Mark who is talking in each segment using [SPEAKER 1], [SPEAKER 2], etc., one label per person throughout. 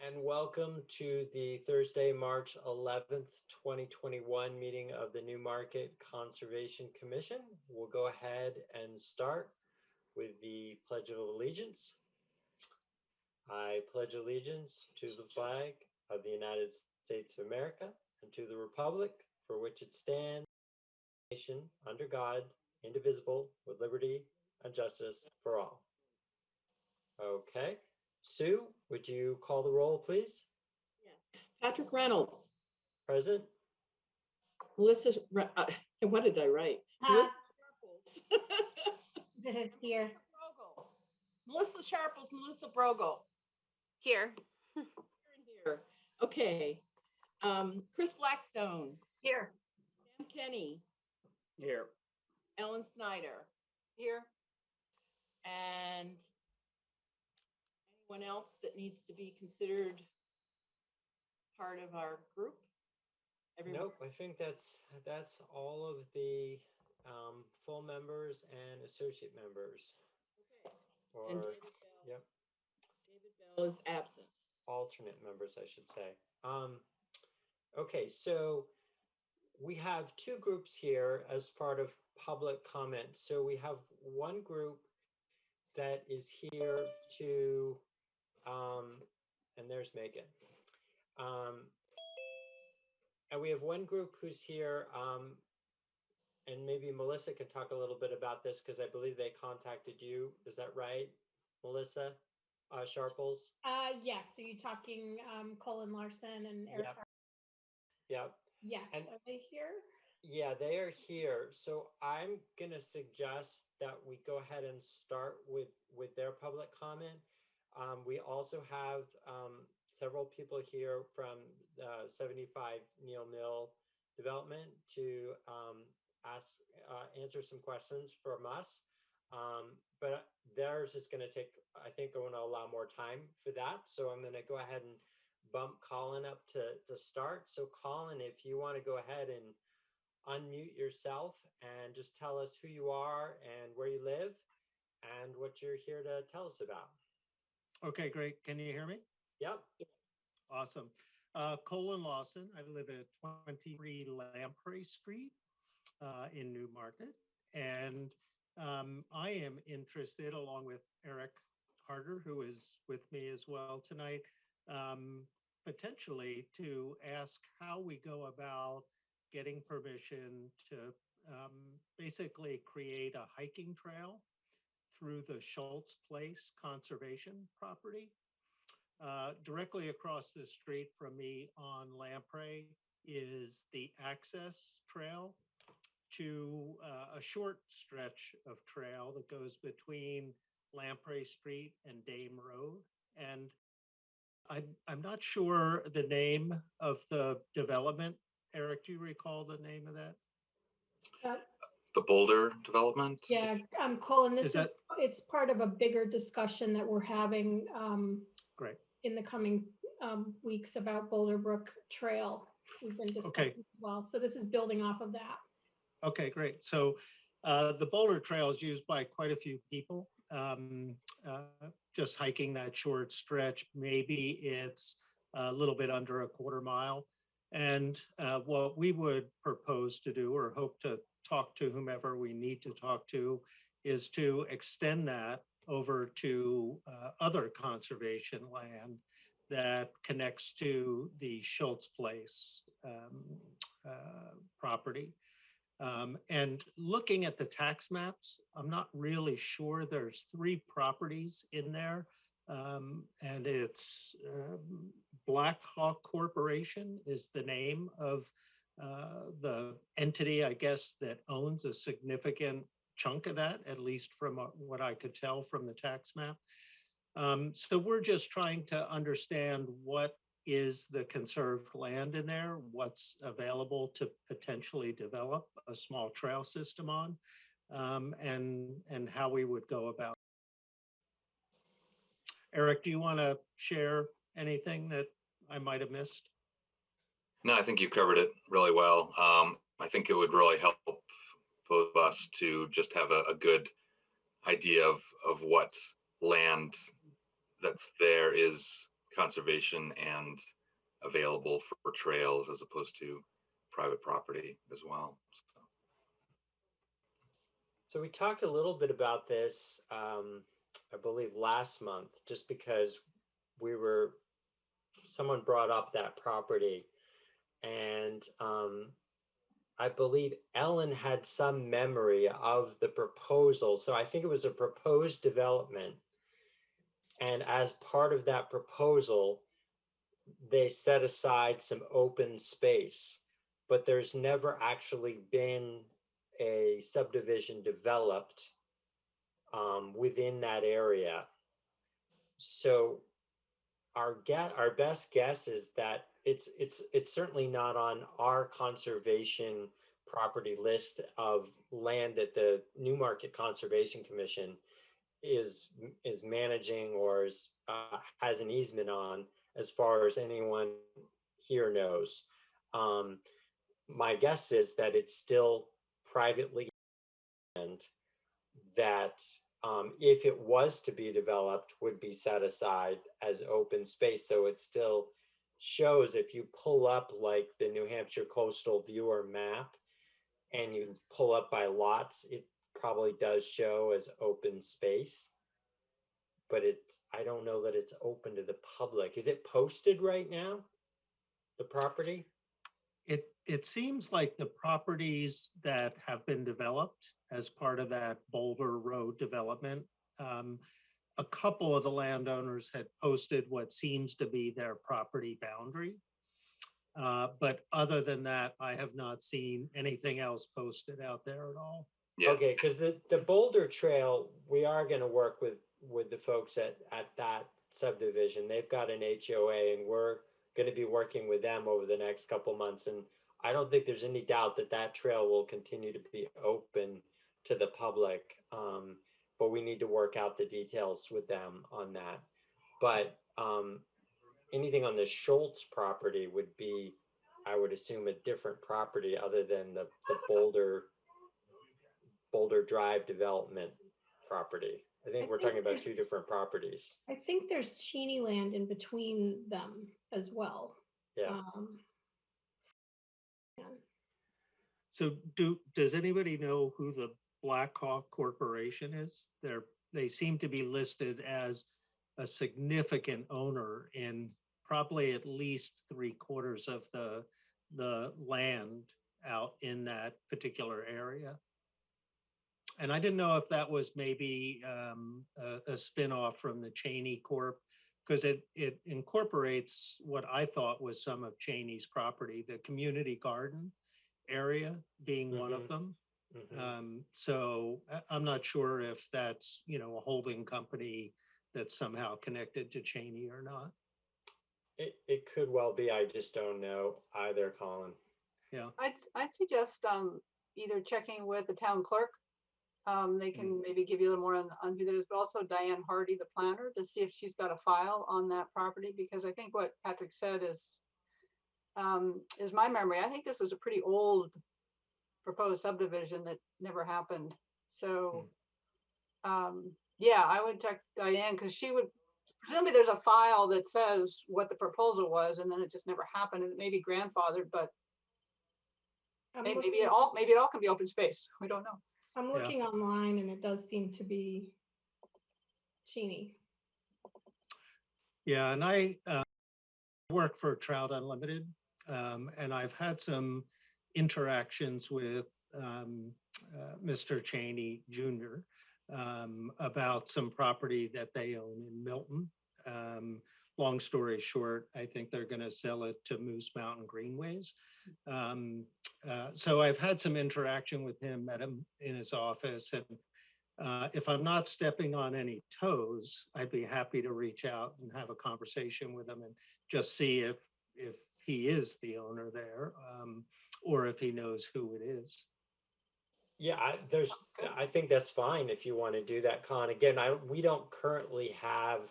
[SPEAKER 1] and welcome to the Thursday, March 11th, 2021 meeting of the Newmarket Conservation Commission. We'll go ahead and start with the Pledge of Allegiance. I pledge allegiance to the flag of the United States of America and to the republic for which it stands, nation under God, indivisible, with liberty and justice for all. Okay. Sue, would you call the roll, please?
[SPEAKER 2] Yes. Patrick Reynolds.
[SPEAKER 1] Present.
[SPEAKER 2] Melissa, what did I write?
[SPEAKER 3] Here.
[SPEAKER 2] Melissa Sharples, Melissa Brogel.
[SPEAKER 3] Here.
[SPEAKER 2] Here. Okay. Chris Blackstone.
[SPEAKER 3] Here.
[SPEAKER 2] Sam Kenny.
[SPEAKER 4] Here.
[SPEAKER 2] Ellen Snyder.
[SPEAKER 3] Here.
[SPEAKER 2] And anyone else that needs to be considered part of our group? Everyone?
[SPEAKER 1] Nope, I think that's all of the full members and associate members.
[SPEAKER 2] Okay.
[SPEAKER 1] Or,
[SPEAKER 2] And David Bell.
[SPEAKER 1] yep,
[SPEAKER 2] David Bell is absent.
[SPEAKER 1] alternate members, I should say. Okay, so we have two groups here as part of public comment. So we have one group that is here to, and there's Megan. And we have one group who's here, and maybe Melissa can talk a little bit about this because I believe they contacted you. Is that right, Melissa Sharples?
[SPEAKER 3] Yes. Are you talking Colin Larson and Eric?
[SPEAKER 1] Yep. Yep.
[SPEAKER 3] Yes.
[SPEAKER 1] And-
[SPEAKER 3] Are they here?
[SPEAKER 1] Yeah, they are here. So I'm gonna suggest that we go ahead and start with their public comment. We also have several people here from 75 Neal Mill Development to answer some questions from us. But theirs is going to take, I think, going to allow more time for that. So I'm going to go ahead and bump Colin up to start. So Colin, if you want to go ahead and unmute yourself and just tell us who you are and where you live and what you're here to tell us about.
[SPEAKER 4] Okay, great. Can you hear me?
[SPEAKER 1] Yep.
[SPEAKER 4] Awesome. Colin Lawson. I live at 23 Lamprey Street in Newmarket. And I am interested, along with Eric Harder, who is with me as well tonight, potentially to ask how we go about getting permission to basically create a hiking trail through the Schultz Place conservation property. Directly across the street from me on Lamprey is the access trail to a short stretch of trail that goes between Lamprey Street and Dame Road. And I'm not sure the name of the development. Eric, do you recall the name of that?
[SPEAKER 5] The Boulder development?
[SPEAKER 3] Yeah, Colin, it's part of a bigger discussion that we're having
[SPEAKER 4] Great.
[SPEAKER 3] in the coming weeks about Boulder Brook Trail. We've been discussing as well. So this is building off of that.
[SPEAKER 4] Okay, great. So the Boulder Trail is used by quite a few people. Just hiking that short stretch, maybe it's a little bit under a quarter mile. And what we would propose to do, or hope to talk to whomever we need to talk to, is to extend that over to other conservation land that connects to the Schultz Place property. And looking at the tax maps, I'm not really sure. There's 3 properties in there, and it's Black Hawk Corporation is the name of the entity, I guess, that owns a significant chunk of that, at least from what I could tell from the tax map. So we're just trying to understand what is the conserved land in there, what's available to potentially develop a small trail system on, and how we would go about it. Eric, do you want to share anything that I might have missed?
[SPEAKER 5] No, I think you covered it really well. I think it would really help both of us to just have a good idea of what land that's there is conservation and available for trails as opposed to private property as well.
[SPEAKER 1] So we talked a little bit about this, I believe last month, just because someone brought up that property, and I believe Ellen had some memory of the proposal. So I think it was a proposed development. And as part of that proposal, they set aside some open space, but there's never actually been a subdivision developed within that area. So our best guess is that it's certainly not on our conservation property list of land that the Newmarket Conservation Commission is managing or has an easement on, as far as anyone here knows. My guess is that it's still privately owned, that if it was to be developed, would be set aside as open space. So it still shows, if you pull up like the New Hampshire Coastal Viewer map and you pull up by lots, it probably does show as open space. But I don't know that it's open to the public. Is it posted right now, the property?
[SPEAKER 4] It seems like the properties that have been developed as part of that Boulder Road development, a couple of the landowners had posted what seems to be their property boundary. But other than that, I have not seen anything else posted out there at all.
[SPEAKER 5] Yeah.
[SPEAKER 1] Okay, because the Boulder Trail, we are going to work with the folks at that subdivision. They've got an HOA, and we're going to be working with them over the next couple months. And I don't think there's any doubt that that trail will continue to be open to the public. But we need to work out the details with them on that. But anything on the Schultz property would be, I would assume, a different property other than the Boulder Drive development property. I think we're talking about two different properties.
[SPEAKER 3] I think there's Cheney land in between them as well.
[SPEAKER 1] Yeah.
[SPEAKER 4] So does anybody know who the Blackhawk Corporation is? They seem to be listed as a significant owner in probably at least 3/4 of the land out in that particular area. And I didn't know if that was maybe a spinoff from the Cheney Corp, because it incorporates what I thought was some of Cheney's property, the community garden area being one of them. So I'm not sure if that's, a holding company that's somehow connected to Cheney or not.
[SPEAKER 1] It could well be. I just don't know either, Colin.
[SPEAKER 4] Yeah.
[SPEAKER 2] I'd suggest either checking with the town clerk. They can maybe give you a little more on who that is, but also Diane Hardy, the planner, to see if she's got a file on that property, because I think what Patrick said is my memory. I think this is a pretty old proposed subdivision that never happened. So yeah, I would check Diane, because she would, presumably there's a file that says what the proposal was, and then it just never happened, and it may be grandfathered, but maybe it all can be open space. We don't know.
[SPEAKER 3] I'm looking online, and it does seem to be Cheney.
[SPEAKER 4] Yeah, and I work for Trout Unlimited, and I've had some interactions with Mr. Cheney Jr. About some property that they own in Milton. Long story short, I think they're going to sell it to Moose Mountain Greenways. So I've had some interaction with him, met him in his office, and if I'm not stepping on any toes, I'd be happy to reach out and have a conversation with him and just see if he is the owner there, or if he knows who it is.
[SPEAKER 1] Yeah, I think that's fine if you want to do that, Con. Again, we don't currently have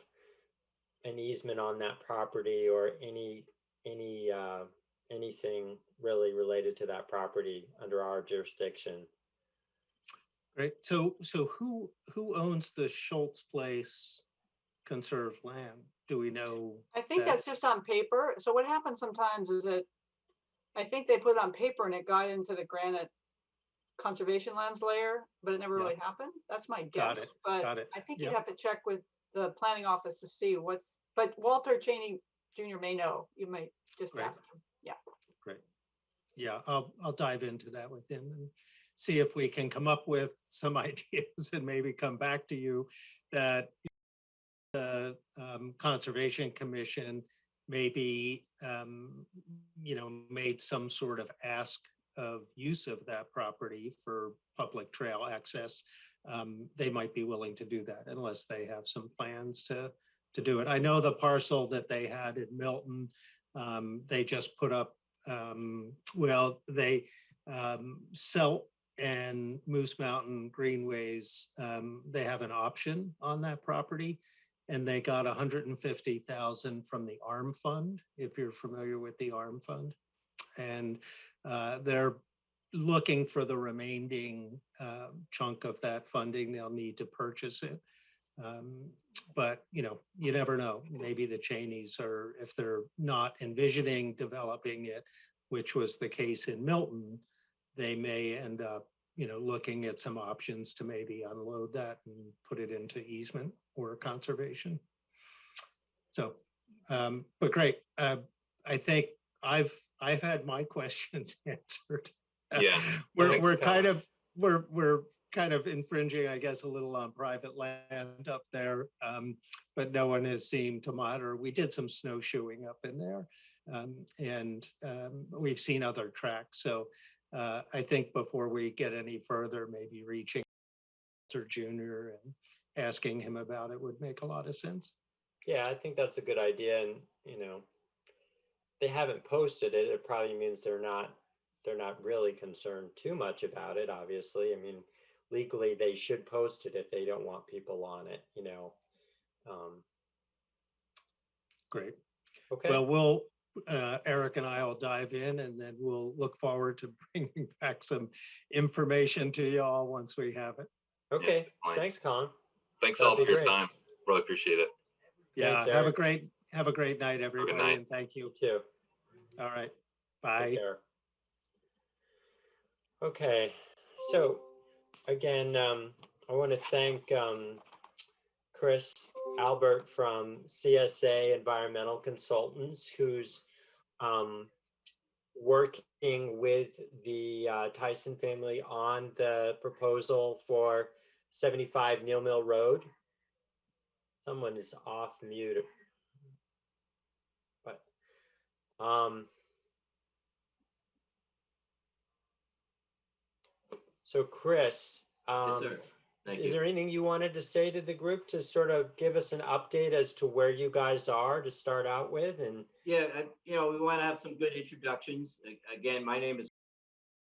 [SPEAKER 1] an easement on that property or anything really related to that property under our jurisdiction.
[SPEAKER 4] Right. So who owns the Schultz Place conserved land? do we know?
[SPEAKER 2] I think
[SPEAKER 4] that?
[SPEAKER 2] that's just on paper. So what happens sometimes is that I think they put it on paper and it got into the granite conservation lands layer, but it never
[SPEAKER 4] Yeah.
[SPEAKER 2] really happened. That's my
[SPEAKER 4] Got
[SPEAKER 2] guess.
[SPEAKER 4] it,
[SPEAKER 2] But
[SPEAKER 4] got it.
[SPEAKER 2] I think
[SPEAKER 4] Yep.
[SPEAKER 2] you'd have to check with the planning office to see what's, but Walter Cheney Jr. may know. You might just
[SPEAKER 4] Right.
[SPEAKER 2] ask him. Yeah.
[SPEAKER 4] Great. Yeah, I'll dive into that with him and see if we can come up with some ideas and maybe come back to you that the Conservation Commission maybe, made some sort of ask of use of that property for public trail access. They might be willing to do that unless they have some plans to do it. I know the parcel that they had in Milton, they just put up, Selt and Moose Mountain Greenways, they have an option on that property. And they got 150,000 from the ARM Fund, if you're familiar with the ARM Fund. And they're looking for the remaining chunk of that funding. They'll need to purchase it. But, you never know. Maybe the Cheneys are, if they're not envisioning developing it, which was the case in Milton, they may end up, looking at some options to maybe unload that and put it into easement or conservation. So, but great. I think I've had my questions answered.
[SPEAKER 5] Yeah.
[SPEAKER 4] We're kind of infringing, I guess, a little on private land up there, but no one has seemed to monitor. We did some snowshoeing up in there, and we've seen other tracks. So I think before we get any further, maybe reaching Walter Jr. and asking him about it would make a lot of sense.
[SPEAKER 1] Yeah, I think that's a good idea. And, they haven't posted it. It probably means they're not really concerned too much about it, obviously. I mean, legally they should post it if they don't want people on it,
[SPEAKER 4] Great.
[SPEAKER 1] Okay.
[SPEAKER 4] Well, Eric and I will dive in, and then we'll look forward to bringing back some information to you all once we have it.
[SPEAKER 1] Okay.
[SPEAKER 5] Yeah,
[SPEAKER 1] Thanks, Colin.
[SPEAKER 5] Thanks
[SPEAKER 1] That'd
[SPEAKER 5] all
[SPEAKER 1] be
[SPEAKER 5] for your
[SPEAKER 1] great.
[SPEAKER 5] time. Really appreciate it.
[SPEAKER 4] Yeah,
[SPEAKER 1] Thanks,
[SPEAKER 4] have a
[SPEAKER 1] Eric.
[SPEAKER 4] great night, everybody,
[SPEAKER 5] night.
[SPEAKER 4] and thank you.
[SPEAKER 1] You too.
[SPEAKER 4] All right,
[SPEAKER 1] Take
[SPEAKER 4] bye.
[SPEAKER 1] care. Okay, so again, I want to thank Chris Albert from CSA Environmental Consultants, who's working with the Tyson family on the proposal for 75 Neal Mill Road. Someone is off mute, but so Chris,
[SPEAKER 6] Yes, sir. Thank
[SPEAKER 1] is
[SPEAKER 6] you.
[SPEAKER 1] there anything you wanted to say to the group to sort of give us an update as to where you guys are to start out with? And
[SPEAKER 6] Yeah, we want to have some good introductions. Again, my name is,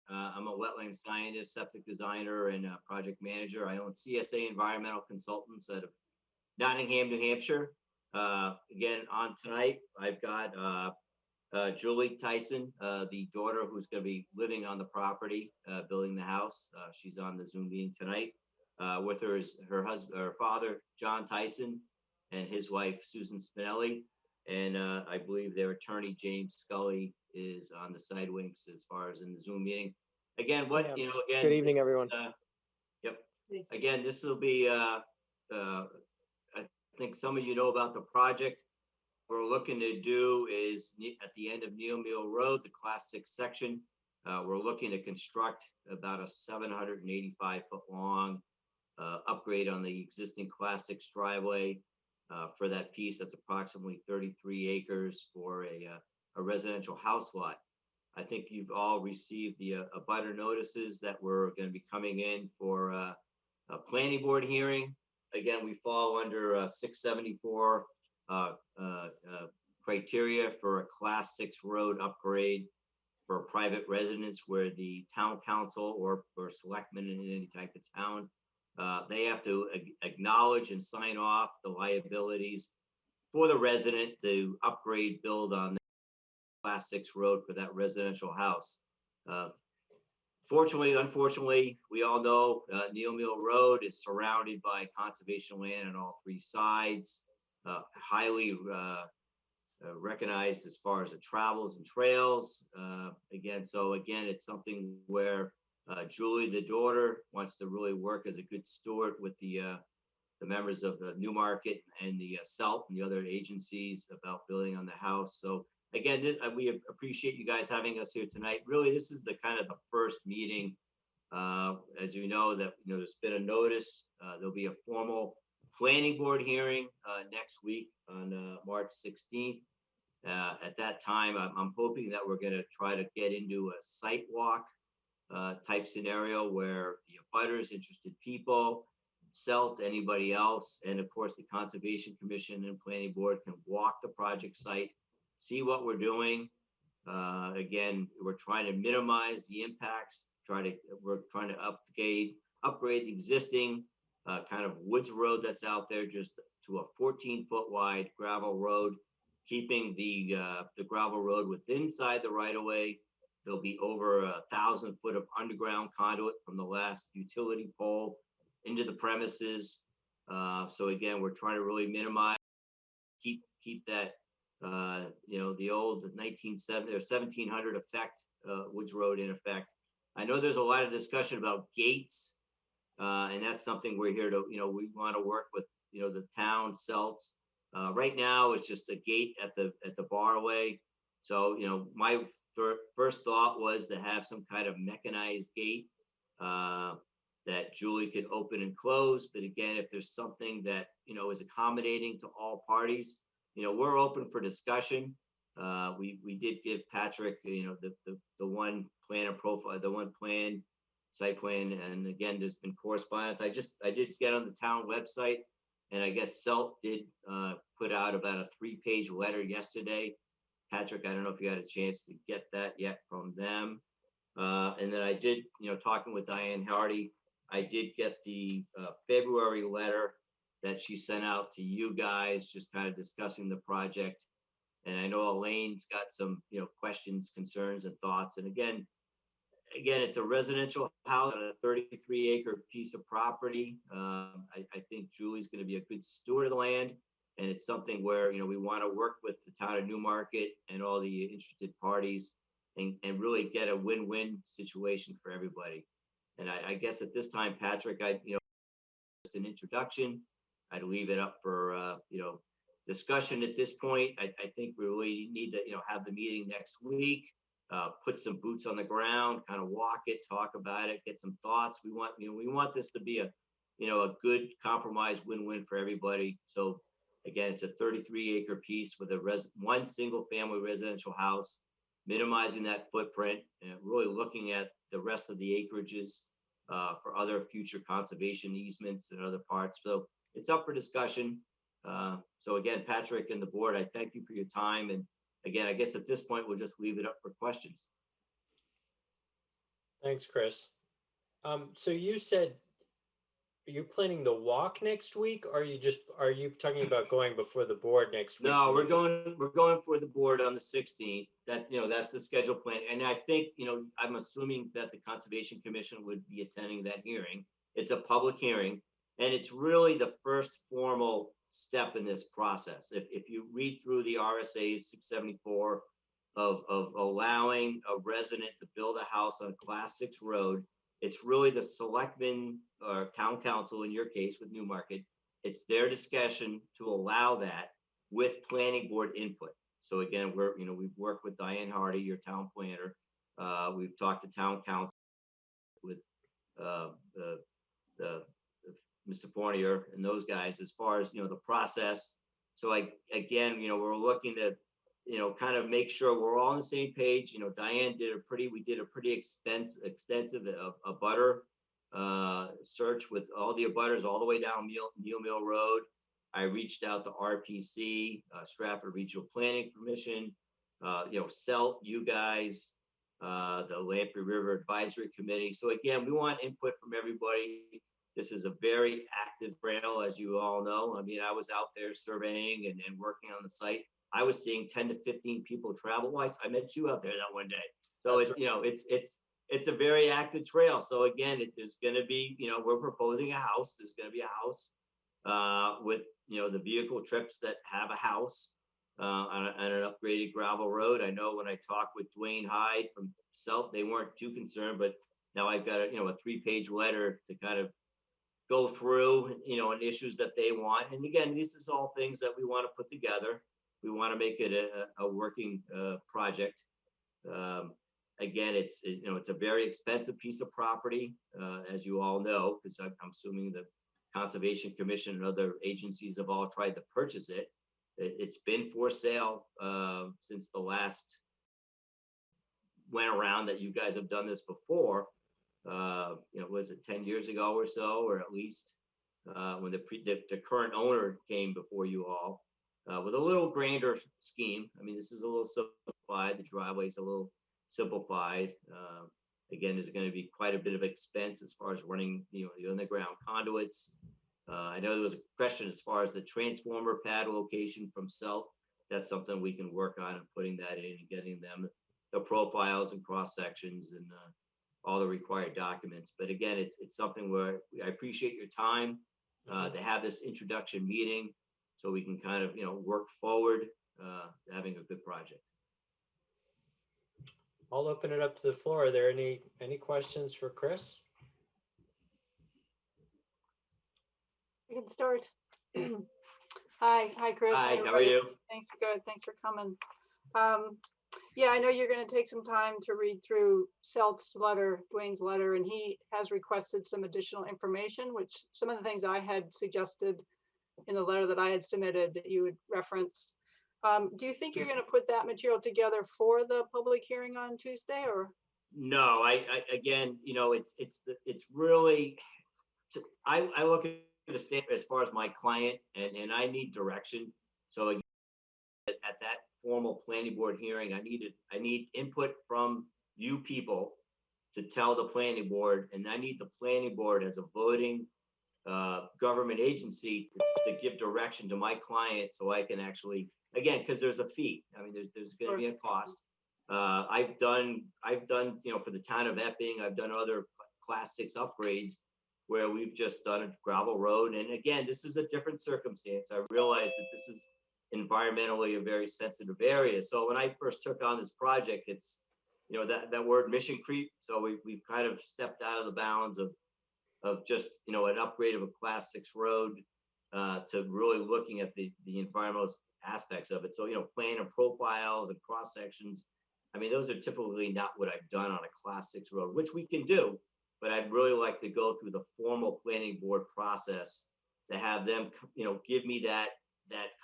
[SPEAKER 6] I'm a wetland scientist, septic designer, and project manager. I own CSA Environmental Consultants out of Nottingham, New Hampshire. Again, on tonight, I've got Julie Tyson, the daughter who's going to be living on the property, building the house. She's on the Zoom meeting tonight. With her is her husband, her father, John Tyson, and his wife, Susan Spinelli. And I believe their attorney, James Scully, is on the side wings as far as in the Zoom meeting. Again, again,
[SPEAKER 7] good evening, everyone.
[SPEAKER 6] Yep. Again, this will be, I think some of you know about the project. What we're looking to do is at the end of Neal Mill Road, the Class 6 section, we're looking to construct about a 785-foot long upgrade on the existing Class 6 driveway for that piece. That's approximately 33 acres for a residential house lot. I think you've all received the abutter notices that we're going to be coming in for a planning board hearing. Again, we fall under 674 criteria for a Class 6 road upgrade for a private residence where the town council or selectmen in any type of town, they have to acknowledge and sign off the liabilities for the resident to upgrade, build on the Class 6 road for that residential house. Fortunately, unfortunately, we all know Neal Mill Road is surrounded by conservation land on all three sides. highly recognized as far as the travels and trails. So again, it's something where Julie, the daughter, wants to really work as a good steward with the members of the Newmarket and the SELT and the other agencies about building on the house. So again, we appreciate you guys having us here tonight. Really, this is the kind of the first meeting, as you know, that there's been a notice. There'll be a formal planning board hearing next week on March 16th. At that time, I'm hoping that we're going to try to get into a site walk type scenario where the abutters, interested people, SELT, anybody else, and of course the Conservation Commission and Planning Board can walk the project site, see what we're doing. Again, we're trying to minimize the impacts. We're trying to upgrade the existing kind of woods road that's out there just to a 14-foot wide gravel road, keeping the gravel road within inside the right of way. There'll be over 1,000 foot of underground conduit from the last utility pole into the premises. So again, we're trying to really minimize, keep that, the old 1970 or 1700 effect, Woods Road in effect. I know there's a lot of discussion about gates, and that's something we're here to, we want to work with, the town CELTs. Right now, it's just a gate at the barway. So, my first thought was to have some kind of mechanized gate that Julie could open and close. But again, if there's something that, is accommodating to all parties, we're open for discussion. We did give Patrick, the one plan and profile, the one plan, site plan. And again, there's been correspondence. I did get on the town website, and I guess SELT did put out about a 3-page letter yesterday. Patrick, I don't know if you had a chance to get that yet from them. And then I did, talking with Diane Hardy, I did get the February letter that she sent out to you guys, just kind of discussing the project. And I know Elaine's got some, questions, concerns, and thoughts. And again, it's a residential house on a 33-acre piece of property. I think Julie's going to be a good steward of the land. And it's something where, we want to work with the town of Newmarket and all the interested parties and really get a win-win situation for everybody. And I guess at this time, Patrick, just an introduction. I'd leave it up for, discussion at this point. I think we really need to, have the meeting next week, put some boots on the ground, kind of walk it, talk about it, get some thoughts. We want this to be a good compromise win-win for everybody. So again, it's a 33-acre piece with one single family residential house, minimizing that footprint and really looking at the rest of the acreages for other future conservation easements and other parts. So it's up for discussion. So again, Patrick and the board, I thank you for your time. And again, I guess at this point, we'll just leave it up for questions.
[SPEAKER 1] Thanks, Chris. So you said, are you planning the walk next week? Or are you talking about going before the board next week?
[SPEAKER 6] No, we're going for the board on the 16th. That's the scheduled plan. And I think, I'm assuming that the Conservation Commission would be attending that hearing. It's a public hearing, and it's really the first formal step in this process. If you read through the RSA 674 of allowing a resident to build a house on a Class 6 road, it's really the selectmen or town council, in your case with Newmarket, it's their discretion to allow that with planning board input. So again, we've worked with Diane Hardy, your town planner. We've talked to town council with Mr. Fournier and those guys as far as, the process. So we're looking to, kind of make sure we're all on the same page. Diane we did a pretty extensive abutter search with all the abutters all the way down Neal Mill Road. I reached out to RPC, Stratford Regional Planning Commission, SELT, you guys, the Lamprey River Advisory Committee. So again, we want input from everybody. This is a very active trail, as you all know. I mean, I was out there surveying and working on the site. I was seeing 10 to 15 people travel. I met you out there that one day. So it's a very active trail. So again, there's going to be, we're proposing a house. There's going to be a house with, the vehicle trips that have a house on an upgraded gravel road. I know when I talked with Dwayne Hyde from SELT, they weren't too concerned, but now I've got a 3-page letter to kind of go through, and issues that they want. And again, this is all things that we want to put together. We want to make it a working project. Again, it's a very expensive piece of property, as you all know, because I'm assuming the Conservation Commission and other agencies have all tried to purchase it. It's been for sale since the last went around that you guys have done this before. Was it 10 years ago or so, or at least when the current owner came before you all with a little grander scheme. I mean, this is a little simplified. The driveway is a little simplified. Again, there's going to be quite a bit of expense as far as running, the underground conduits. I know there was a question as far as the transformer pad location from SELT. That's something we can work on and putting that in and getting them the profiles and cross sections and all the required documents. But again, it's something where I appreciate your time to have this introduction meeting so we can kind of, work forward to having a good project.
[SPEAKER 1] I'll open it up to the floor. Are there any questions for Chris?
[SPEAKER 2] You can start. Hi, Chris.
[SPEAKER 6] Hi, how are
[SPEAKER 2] everybody.
[SPEAKER 6] you?
[SPEAKER 2] Thanks, good. Thanks for coming. Yeah, I know you're going to take some time to read through SELT's letter, Dwayne's letter, and he has requested some additional information, which some of the things I had suggested in the letter that I had submitted that you would reference. Do you think you're going to put that material together for the public hearing on Tuesday, or?
[SPEAKER 6] No, I again, it's really, I look at the state as far as my client, and I need direction. So again, at that formal planning board hearing, I need input from you people to tell the planning board, and I need the planning board as a voting government agency to give direction to my client so I can actually, again, because there's a fee. I mean, there's going to be a cost. I've done, for the town of Epping, I've done other class 6 upgrades where we've just done a gravel road. And again, this is a different circumstance. I realize that this is environmentally a very sensitive area. So when I first took on this project, it's, that word mission creep. So we've kind of stepped out of the bounds of just, an upgrade of a class 6 road to really looking at the environmental aspects of it. So, plan and profiles and cross sections. I mean, those are typically not what I've done on a class 6 road, which we can do, but I'd really like to go through the formal planning board process to have them, give me that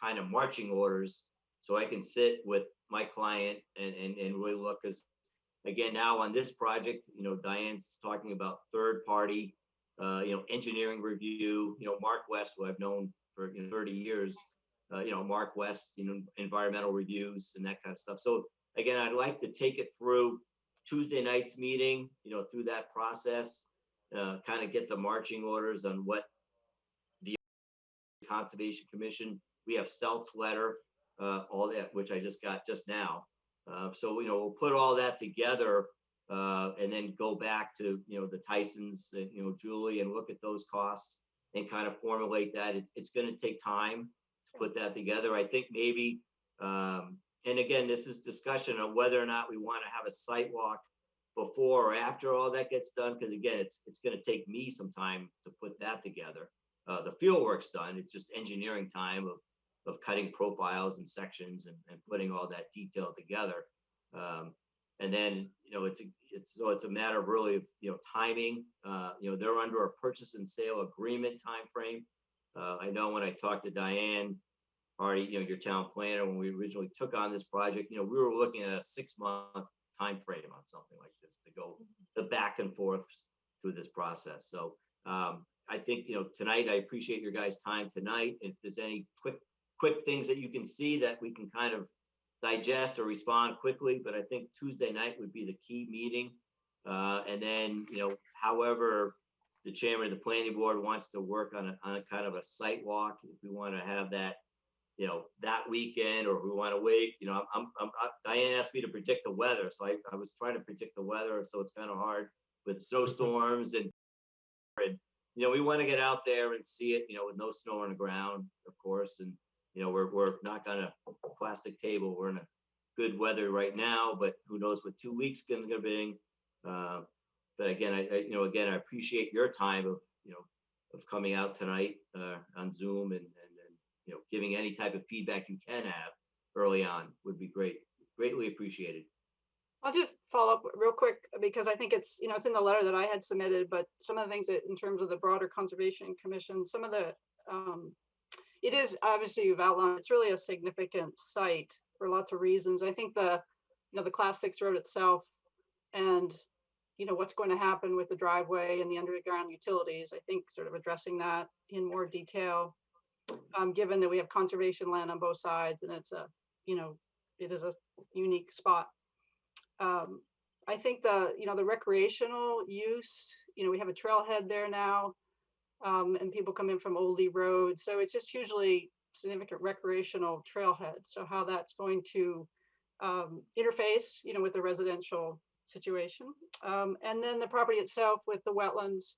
[SPEAKER 6] kind of marching orders so I can sit with my client and really look, because again, now on this project, Diane's talking about third party, engineering review, Mark West, who I've known for 30 years, Mark West, environmental reviews and that kind of stuff. So again, I'd like to take it through Tuesday night's meeting, through that process, kind of get the marching orders on what the Conservation Commission, we have SELT's letter, all that, which I just got just now. So, we'll put all that together and then go back to, the Tysons, Julie, and look at those costs and kind of formulate that. It's going to take time to put that together. I think maybe, and again, this is discussion on whether or not we want to have a site walk before or after all that gets done. Because again, it's going to take me some time to put that together. The field work's done. It's just engineering time of cutting profiles and sections and putting all that detail together. And then, it's a matter of really of, timing. They're under a purchase and sale agreement timeframe. I know when I talked to Diane Hardy, your town planner, when we originally took on this project, we were looking at a 6-month time frame on something like this to go the back and forth through this process. So I think, tonight, I appreciate your guys' time tonight. If there's any quick things that you can see that we can kind of digest or respond quickly, but I think Tuesday night would be the key meeting. And then, however the chairman of the planning board wants to work on a kind of a site walk, if we want to have that, that weekend, or if we want to wait, Diane asked me to predict the weather. So I was trying to predict the weather. So it's kind of hard with snowstorms and we want to get out there and see it, with no snow on the ground, of course. And, we're not on a plastic table. We're in a good weather right now, but who knows what 2 weeks going to bring. But again, I appreciate your time of coming out tonight on Zoom and giving any type of feedback you can have early on would be greatly appreciated.
[SPEAKER 2] I'll just follow up real quick because I think it's, it's in the letter that I had submitted, but some of the things that in terms of the broader Conservation Commission, some of the, it is obviously you've outlined, it's really a significant site for lots of reasons. I think the Class 6 road itself and, what's going to happen with the driveway and the underground utilities, I think sort of addressing that in more detail, given that we have conservation land on both sides and it's it is a unique spot. I think the recreational use, we have a trailhead there now, and people come in from Oldie Road. So it's just hugely significant recreational trailhead. So how that's going to interface, with the residential situation. And then the property itself with the wetlands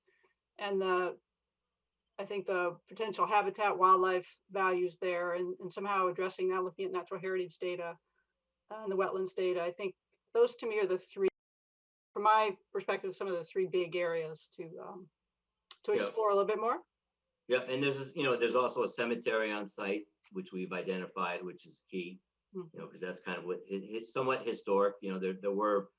[SPEAKER 2] and I think the potential habitat wildlife values there and somehow addressing that, looking at natural heritage data and the wetlands data. I think those to me are the three, from my perspective, some of the three big areas to explore a little bit more.
[SPEAKER 6] Yeah, and there's also a cemetery on site, which we've identified, which is key, because that's kind of what it's somewhat historic. There were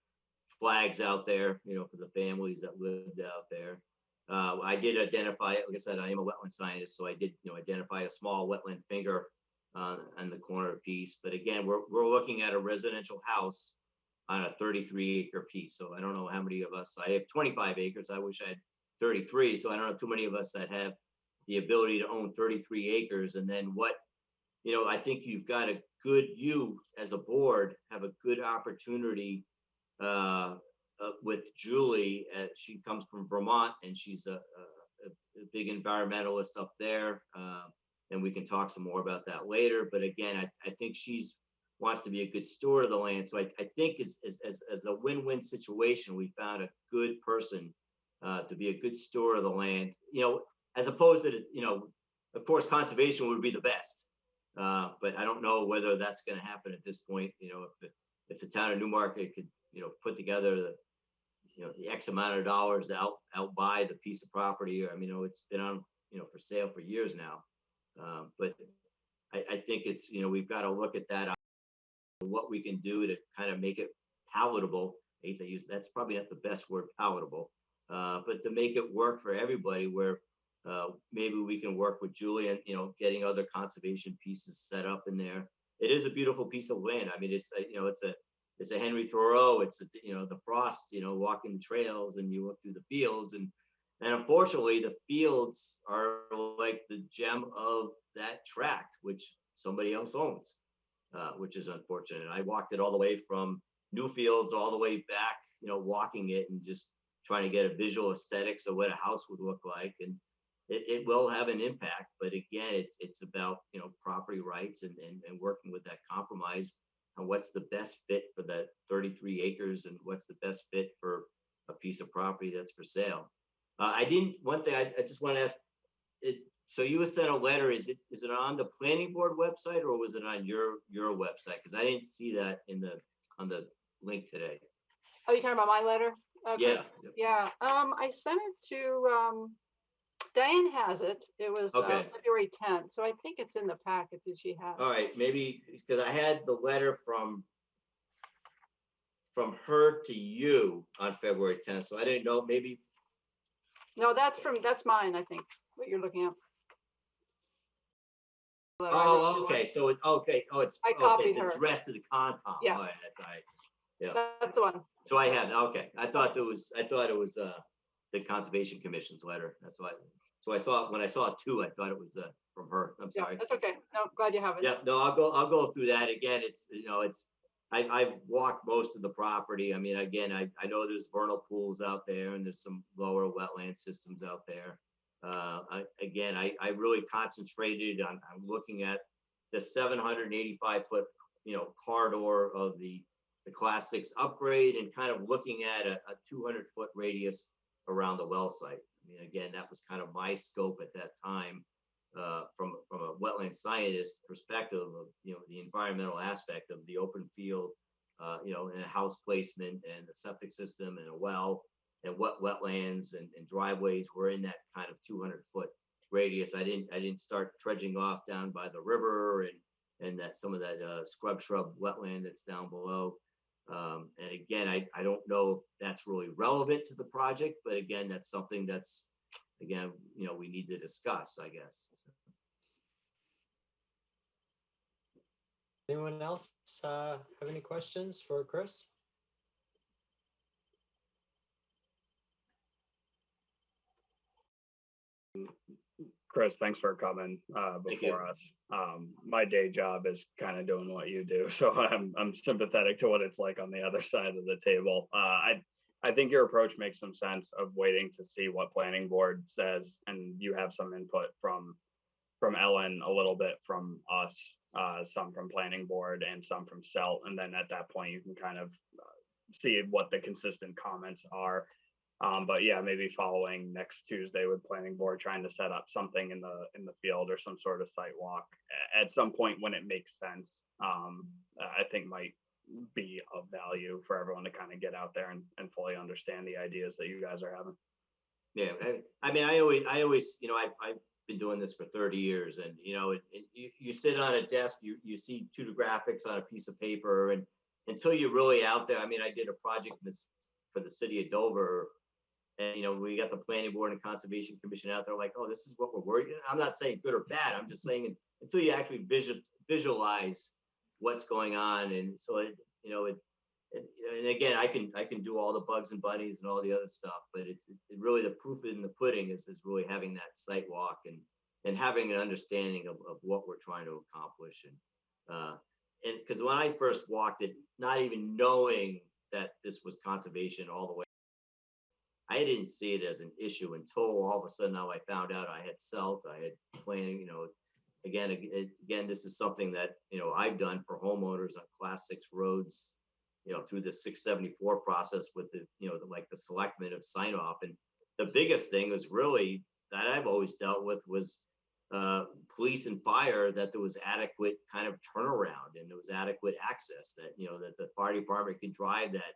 [SPEAKER 6] flags out there, for the families that lived out there. I did identify it. Like I said, I am a wetland scientist, so I did, identify a small wetland finger on the corner piece. But again, we're looking at a residential house on a 33-acre piece. So I don't know how many of us. I have 25 acres. I wish I had 33. So I don't know too many of us that have the ability to own 33 acres. And then what, I think you've got you as a board have a good opportunity with Julie. She comes from Vermont and she's a big environmentalist up there. And we can talk some more about that later. But again, I think she's wants to be a good steward of the land. So I think as a win-win situation, we found a good person to be a good steward of the land, as opposed to, of course, conservation would be the best. But I don't know whether that's going to happen at this point. If the town of Newmarket could, put together the X amount of dollars to outbuy the piece of property. I mean, it's been on, for sale for years now. But I think it's, we've got to look at that, what we can do to kind of make it palatable. I hate to use, that's probably not the best word, palatable, but to make it work for everybody, where maybe we can work with Julie and, getting other conservation pieces set up in there. It is a beautiful piece of land. I mean, it's a Henry Thoreau, it's the Frost, walking the trails, and you look through the fields, and unfortunately the fields are like the gem of that tract, which somebody else owns, which is unfortunate. I walked it all the way from Newfields all the way back, walking it and just trying to get a visual aesthetics of what a house would look like. And it will have an impact, but again, it's about, property rights and working with that compromise on what's the best fit for that 33 acres and what's the best fit for a piece of property that's for sale. One thing I just want to ask, so you were sent a letter, is it on the planning board website or was it on your website? Because I didn't see that on the link today.
[SPEAKER 2] Are you talking about my letter?
[SPEAKER 6] Yeah.
[SPEAKER 2] Yeah. I sent it to, Diane has it. It was February 10th. So I think it's in the packet that she has.
[SPEAKER 6] All right. Maybe because I had the letter from her to you on February 10th. So I didn't know, maybe.
[SPEAKER 2] No, that's mine, I think, what you're looking at.
[SPEAKER 6] Oh, okay. So it's okay. Oh, it's
[SPEAKER 2] I copied
[SPEAKER 6] it's
[SPEAKER 2] her.
[SPEAKER 6] addressed to the Concom.
[SPEAKER 2] Yeah.
[SPEAKER 6] All right, that's all right. Yeah.
[SPEAKER 2] That's the one.
[SPEAKER 6] So I have, okay. I thought it was the Conservation Commission's letter. That's why. So when I saw two, I thought it was from her. I'm sorry.
[SPEAKER 2] Yeah, that's okay. No, glad you have it.
[SPEAKER 6] Yeah, no, I'll go through that again. I've walked most of the property. I mean, again, I know there's vernal pools out there and there's some lower wetland systems out there. I really concentrated on looking at the 785-foot, corridor of the Class 6 upgrade and kind of looking at a 200-foot radius around the well site. I mean, again, that was kind of my scope at that time, from a wetland scientist perspective of, the environmental aspect of the open field, and a house placement and the septic system and a well, and what wetlands and driveways were in that kind of 200-foot radius. I didn't start trudging off down by the river and that some of that scrub shrub wetland that's down below. And again, I don't know if that's really relevant to the project, but again, that's something that's, again, we need to discuss, I guess.
[SPEAKER 1] Anyone else have any questions for Chris?
[SPEAKER 7] Chris, thanks for coming before us. My day job is kind of doing what you do, so I'm sympathetic to what it's like on the other side of the table. I think your approach makes some sense of waiting to see what planning board says, and you have some input from Ellen, a little bit from us, some from planning board, and some from CELT, and then at that point you can kind of see what the consistent comments are. But yeah, maybe following next Tuesday with planning board, trying to set up something in the field or some sort of site walk at some point when it makes sense, I think might be of value for everyone to kind of get out there and fully understand the ideas that you guys are having.
[SPEAKER 6] Yeah, I mean, I always, I've been doing this for 30 years, and you sit on a desk, you see two graphics on a piece of paper, and until you're really out there. I mean, I did a project for the city of Dover. And, we got the planning board and conservation commission out there like, oh, this is what we're worried. I'm not saying good or bad. I'm just saying until you actually visualize what's going on. And so, and again, I can do all the bugs and bunnies and all the other stuff, but it really, the proof in the pudding is really having that site walk and having an understanding of what we're trying to accomplish. And because when I first walked it, not even knowing that this was conservation all the way, I didn't see it as an issue until all of a sudden now I found out I had CELT, I had planning, again, this is something that, I've done for homeowners on class 6 roads, through the 674 process with the, the selectmen of sign off. And the biggest thing was really that I've always dealt with was police and fire, that there was adequate kind of turnaround and there was adequate access, that, that the fire department could drive that,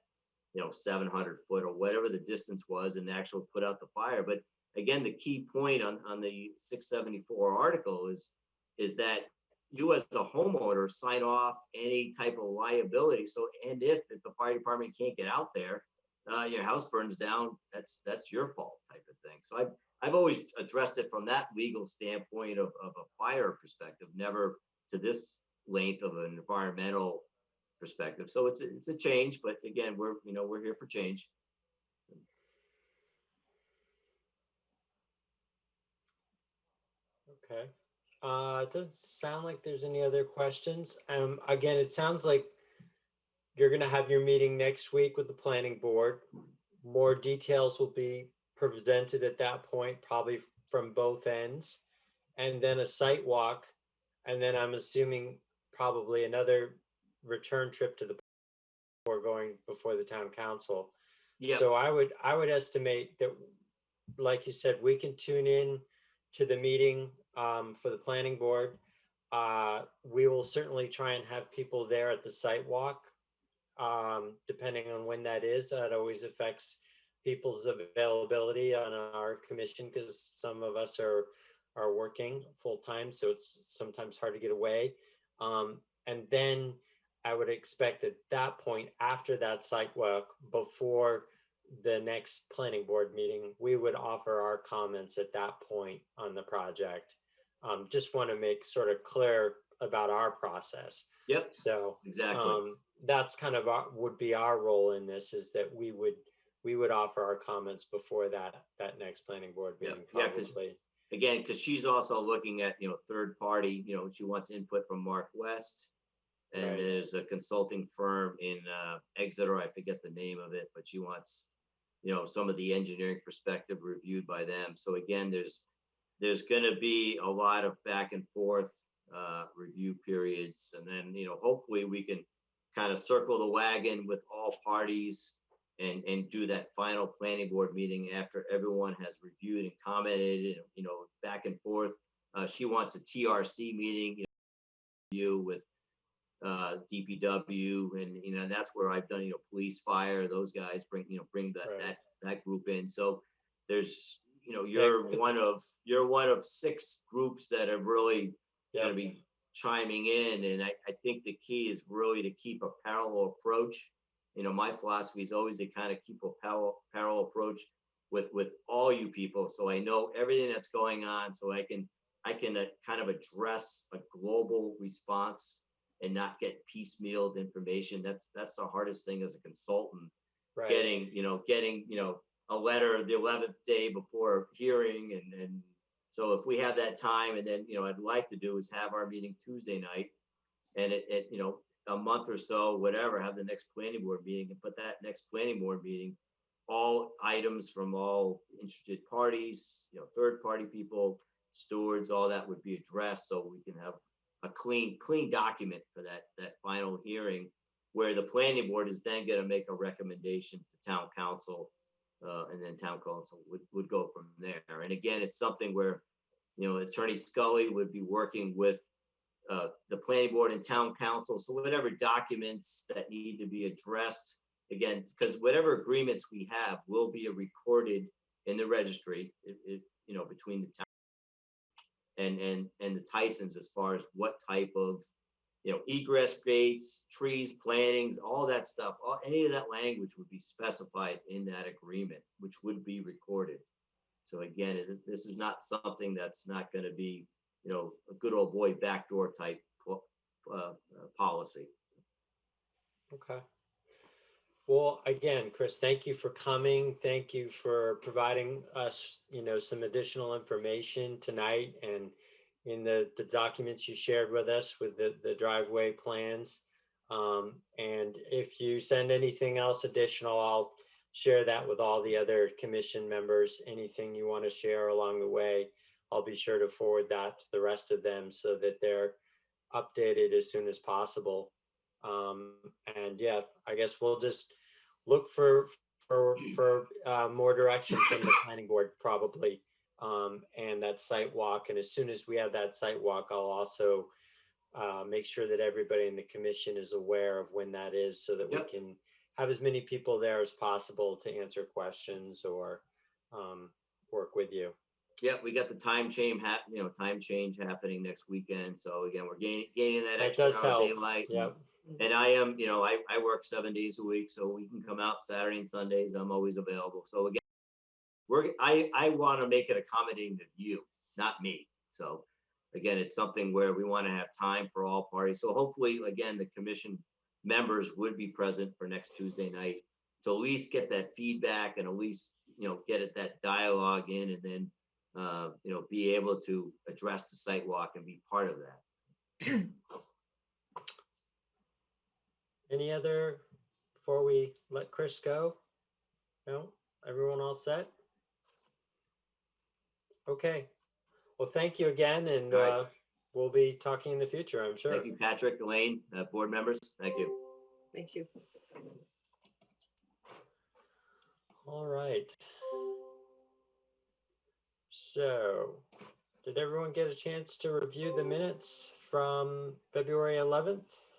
[SPEAKER 6] 700 foot or whatever the distance was and actually put out the fire. But again, the key point on the 674 article is that you as a homeowner sign off any type of liability. So, and if the fire department can't get out there, your house burns down, that's your fault type of thing. So I've always addressed it from that legal standpoint of a fire perspective, never to this length of an environmental perspective. So it's a change, but again, we're here for change.
[SPEAKER 1] Okay. It doesn't sound like there's any other questions. Again, it sounds like you're going to have your meeting next week with the planning board. More details will be presented at that point, probably from both ends, and then a site walk. And then I'm assuming probably another return trip to the before going before the town council. Yeah. So I would estimate that, like you said, we can tune in to the meeting for the planning board. We will certainly try and have people there at the site walk, depending on when that is. That always affects people's availability on our commission because some of us are working full time, so it's sometimes hard to get away. And then I would expect at that point, after that site walk, before the next planning board meeting, we would offer our comments at that point on the project. Just want to make sort of clear about our process. Yep. So exactly, that's kind of would be our role in this, is that we would offer our comments before that next planning board meeting. Probably. Yeah, again, because she's also looking at third party. She wants input from Mark West. And right. There's a consulting firm in Exeter, I forget the name of it, but she wants, some of the engineering perspective reviewed by them. So again, there's going to be a lot of back and forth review periods. And then, hopefully we can kind of circle the wagon with all parties
[SPEAKER 6] and do that final planning board meeting after everyone has reviewed and commented and, back and forth. She wants a TRC meeting, with DPW, and that's where I've done, police, fire, those guys bring that group in. So there's, you're one of 6 groups that are really going to be chiming in. And I think the key is really to keep a parallel approach. My philosophy is always to kind of keep a parallel approach with all you people. So I know everything that's going on, so I can kind of address a global response and not get piecemealed information. That's the hardest thing as a consultant,
[SPEAKER 1] Right.
[SPEAKER 6] getting a letter the 11th day before hearing. And so if we have that time, and then, I'd like to do is have our meeting Tuesday night, and it a month or so, whatever, have the next planning board meeting, and put that next planning board meeting, all items from all interested parties, third party people, stewards, all that would be addressed, so we can have a clean document for that final hearing, where the planning board is then going to make a recommendation to town council, and then town council would go from there. And again, it's something where, Attorney Scully would be working with the planning board and town council. So whatever documents that need to be addressed, again, because whatever agreements we have will be recorded in the registry, between the town and the Tysons, as far as what type of, egress gates, trees, plantings, all that stuff, any of that language would be specified in that agreement, which would be recorded. So again, this is not something that's not going to be, a good old boy backdoor type policy.
[SPEAKER 1] Okay. Well, again, Chris, thank you for coming. Thank you for providing us, some additional information tonight, and in the documents you shared with us with the driveway plans. And if you send anything else additional, I'll share that with all the other commission members. Anything you want to share along the way, I'll be sure to forward that to the rest of them so that they're updated as soon as possible. And yeah, I guess we'll just look for more direction from the planning board, probably, and that site walk. And as soon as we have that site walk, I'll also make sure that everybody in the commission is aware of when that is, so that we can have as many people there as possible to answer questions or work with you.
[SPEAKER 6] Yeah, we got the time change happening next weekend. So again, we're gaining that extra
[SPEAKER 1] does
[SPEAKER 6] hour of
[SPEAKER 1] help.
[SPEAKER 6] daylight.
[SPEAKER 1] Yeah.
[SPEAKER 6] And I am, I work 7 days a week, so we can come out Saturday and Sundays. I'm always available. So again, I want to make it accommodating to you, not me. So again, it's something where we want to have time for all parties. So hopefully, again, the commission members would be present for next Tuesday night to at least get that feedback, and at least, get that dialogue in, and then be able to address the site walk and be part of that.
[SPEAKER 1] Any other, before we let Chris go? No, everyone all set? Okay. Well, thank you again, and
[SPEAKER 6] right.
[SPEAKER 1] We'll be talking in the future, I'm sure.
[SPEAKER 6] Thank you, Patrick, Elaine, board members. Thank you.
[SPEAKER 8] Thank you.
[SPEAKER 1] All right. So, did everyone get a chance to review the minutes from February 11th?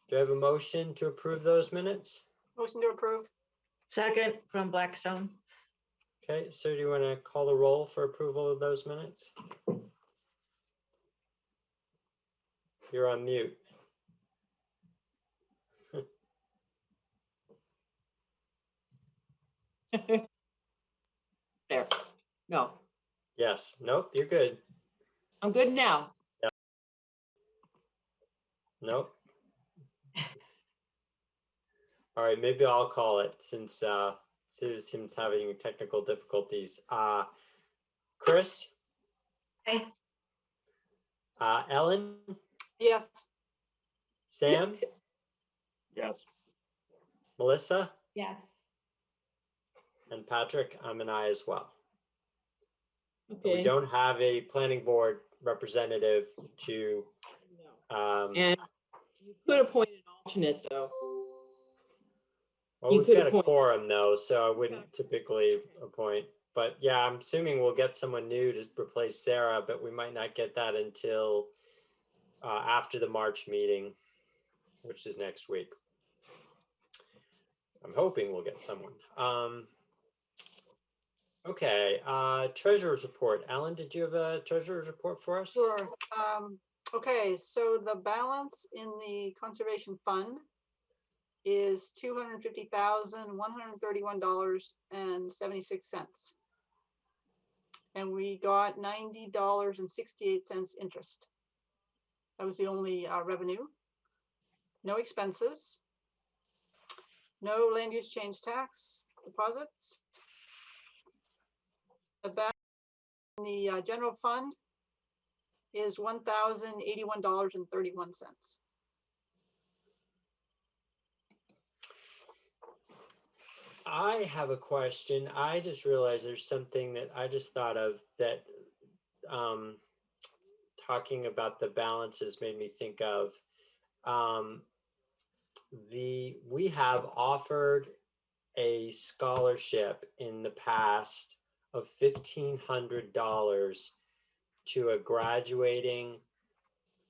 [SPEAKER 1] Do I have a motion to approve those minutes?
[SPEAKER 2] Motion to approve.
[SPEAKER 8] Second from Blackstone.
[SPEAKER 1] Okay, so do you want to call the roll for approval of those minutes? You're on mute.
[SPEAKER 9] There. No,
[SPEAKER 1] Yes. Nope, you're good.
[SPEAKER 9] I'm good now.
[SPEAKER 1] Nope. All right, maybe I'll call it, since Susan's having technical difficulties. Chris?
[SPEAKER 8] Hey.
[SPEAKER 1] Ellen?
[SPEAKER 2] Yes.
[SPEAKER 1] Sam?
[SPEAKER 7] Yes.
[SPEAKER 1] Melissa?
[SPEAKER 3] Yes.
[SPEAKER 1] And Patrick? I'm an I as well. But we
[SPEAKER 9] Okay.
[SPEAKER 1] don't have a planning board representative to
[SPEAKER 9] And you could appoint an alternate, though.
[SPEAKER 1] Well,
[SPEAKER 9] you
[SPEAKER 1] we've
[SPEAKER 9] could
[SPEAKER 1] got a
[SPEAKER 9] appoint-
[SPEAKER 1] quorum though, so I wouldn't typically appoint. But yeah, I'm assuming we'll get someone new to replace Sarah, but we might not get that until after the March meeting, which is next week. I'm hoping we'll get someone. Okay, treasurer's report. Alan, did you have a treasurer's report for us?
[SPEAKER 2] Sure. Okay, so the balance in the conservation fund is $250,131.76. And we got $90.68 interest. That was the only revenue. No expenses. No land use change tax deposits. The balance in the general fund is $1,081.31.
[SPEAKER 1] I have a question. I just realized there's something that I just thought of that talking about the balances made me think of. We have offered a scholarship in the past of $1,500 to a graduating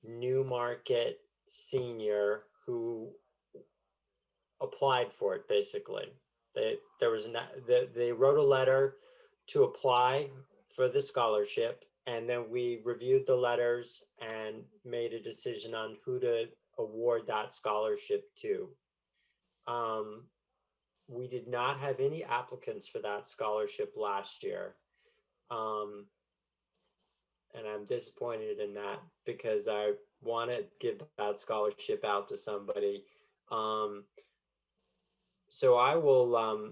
[SPEAKER 1] Newmarket senior who applied for it. Basically, they wrote a letter to apply for the scholarship, and then we reviewed the letters and made a decision on who to award that scholarship to. We did not have any applicants for that scholarship last year. And I'm disappointed in that because I want to give that scholarship out to somebody. So I will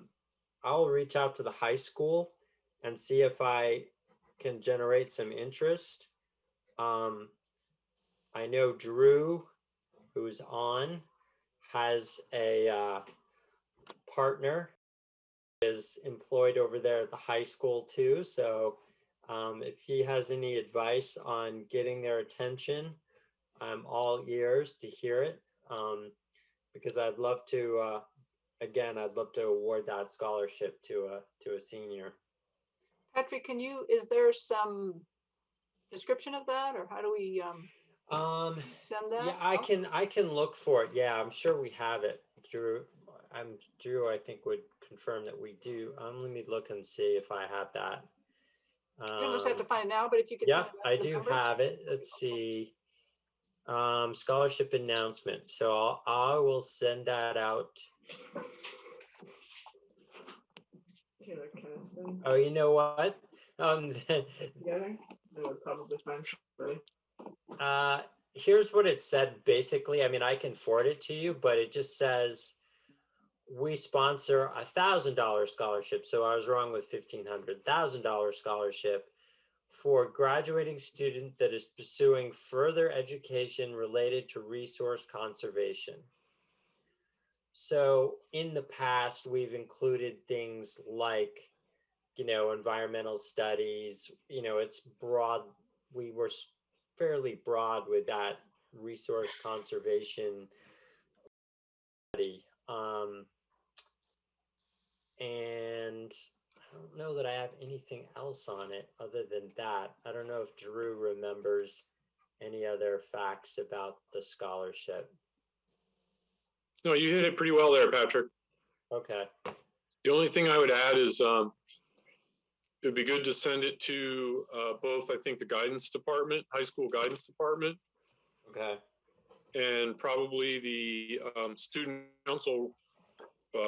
[SPEAKER 1] reach out to the high school and see if I can generate some interest. I know Drew, who's on, has a partner, is employed over there at the high school too. So if he has any advice on getting their attention, I'm all ears to hear it, because I'd love to, again, I'd love to award that scholarship to a senior.
[SPEAKER 2] Patrick, is there some description of that, or how do we send that?
[SPEAKER 1] Yeah, I can look for it. Yeah, I'm sure we have it. Drew, I think would confirm that we do. Let me look and see if I have that.
[SPEAKER 2] You don't just have to find it now, but if you could.
[SPEAKER 1] Yep, I do have it. Let's see. Scholarship announcement. So I will send that out. Oh, you know what? Here's what it said basically. I mean, I can forward it to you, but it just says we sponsor $1,000 scholarship. So I was wrong with $1,500. $1,000 scholarship for a graduating student that is pursuing further education related to resource conservation. So in the past, we've included things like, environmental studies, it's broad. We were fairly broad with that resource conservation study. And I don't know that I have anything else on it other than that. I don't know if Drew remembers any other facts about the scholarship.
[SPEAKER 10] No, you hit it pretty well there, Patrick.
[SPEAKER 1] Okay.
[SPEAKER 10] The only thing I would add is it'd be good to send it to both, I think, the guidance department, high school guidance department.
[SPEAKER 1] Okay.
[SPEAKER 10] And probably the student council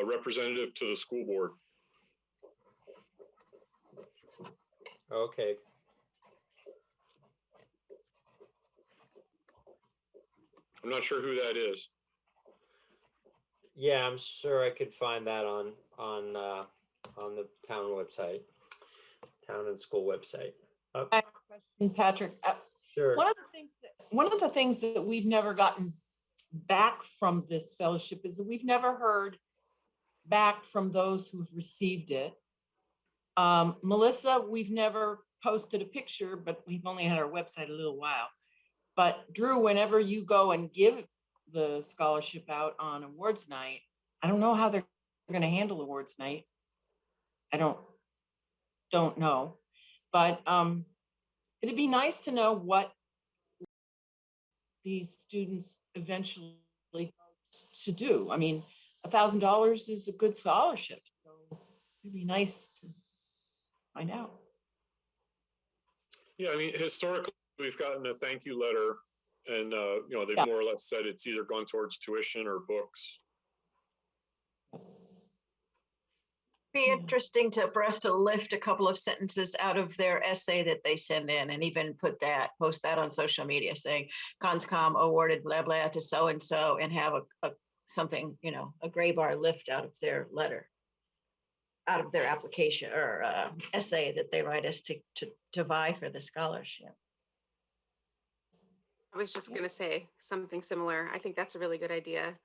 [SPEAKER 10] representative to the school board.
[SPEAKER 1] Okay.
[SPEAKER 10] I'm not sure who that is.
[SPEAKER 1] Yeah, I'm sure I could find that on the town website, town and school website. Oh.
[SPEAKER 9] I have a question, Patrick.
[SPEAKER 1] Sure.
[SPEAKER 9] One of the things that we've never gotten back from this fellowship is that we've never heard back from those who've received it. Melissa, we've never posted a picture, but we've only had our website a little while. But Drew, whenever you go and give the scholarship out on awards night, I don't know how they're going to handle awards night. I don't know, but it'd be nice to know what these students eventually to do. I mean, $1,000 is a good scholarship, so it'd be nice to find out.
[SPEAKER 10] Yeah, I mean, historically, we've gotten a thank you letter, and you know, they've
[SPEAKER 9] Yeah.
[SPEAKER 10] more or less said it's either gone towards tuition or books.
[SPEAKER 8] Be interesting for us to lift a couple of sentences out of their essay that they send in and even post that on social media saying Conscom awarded blah, blah to so-and-so and have something, you know, a gray bar lift out of their letter, out of their application or essay that they write us to vie for the scholarship.
[SPEAKER 11] I was just going to say something similar. I think that's a really good idea.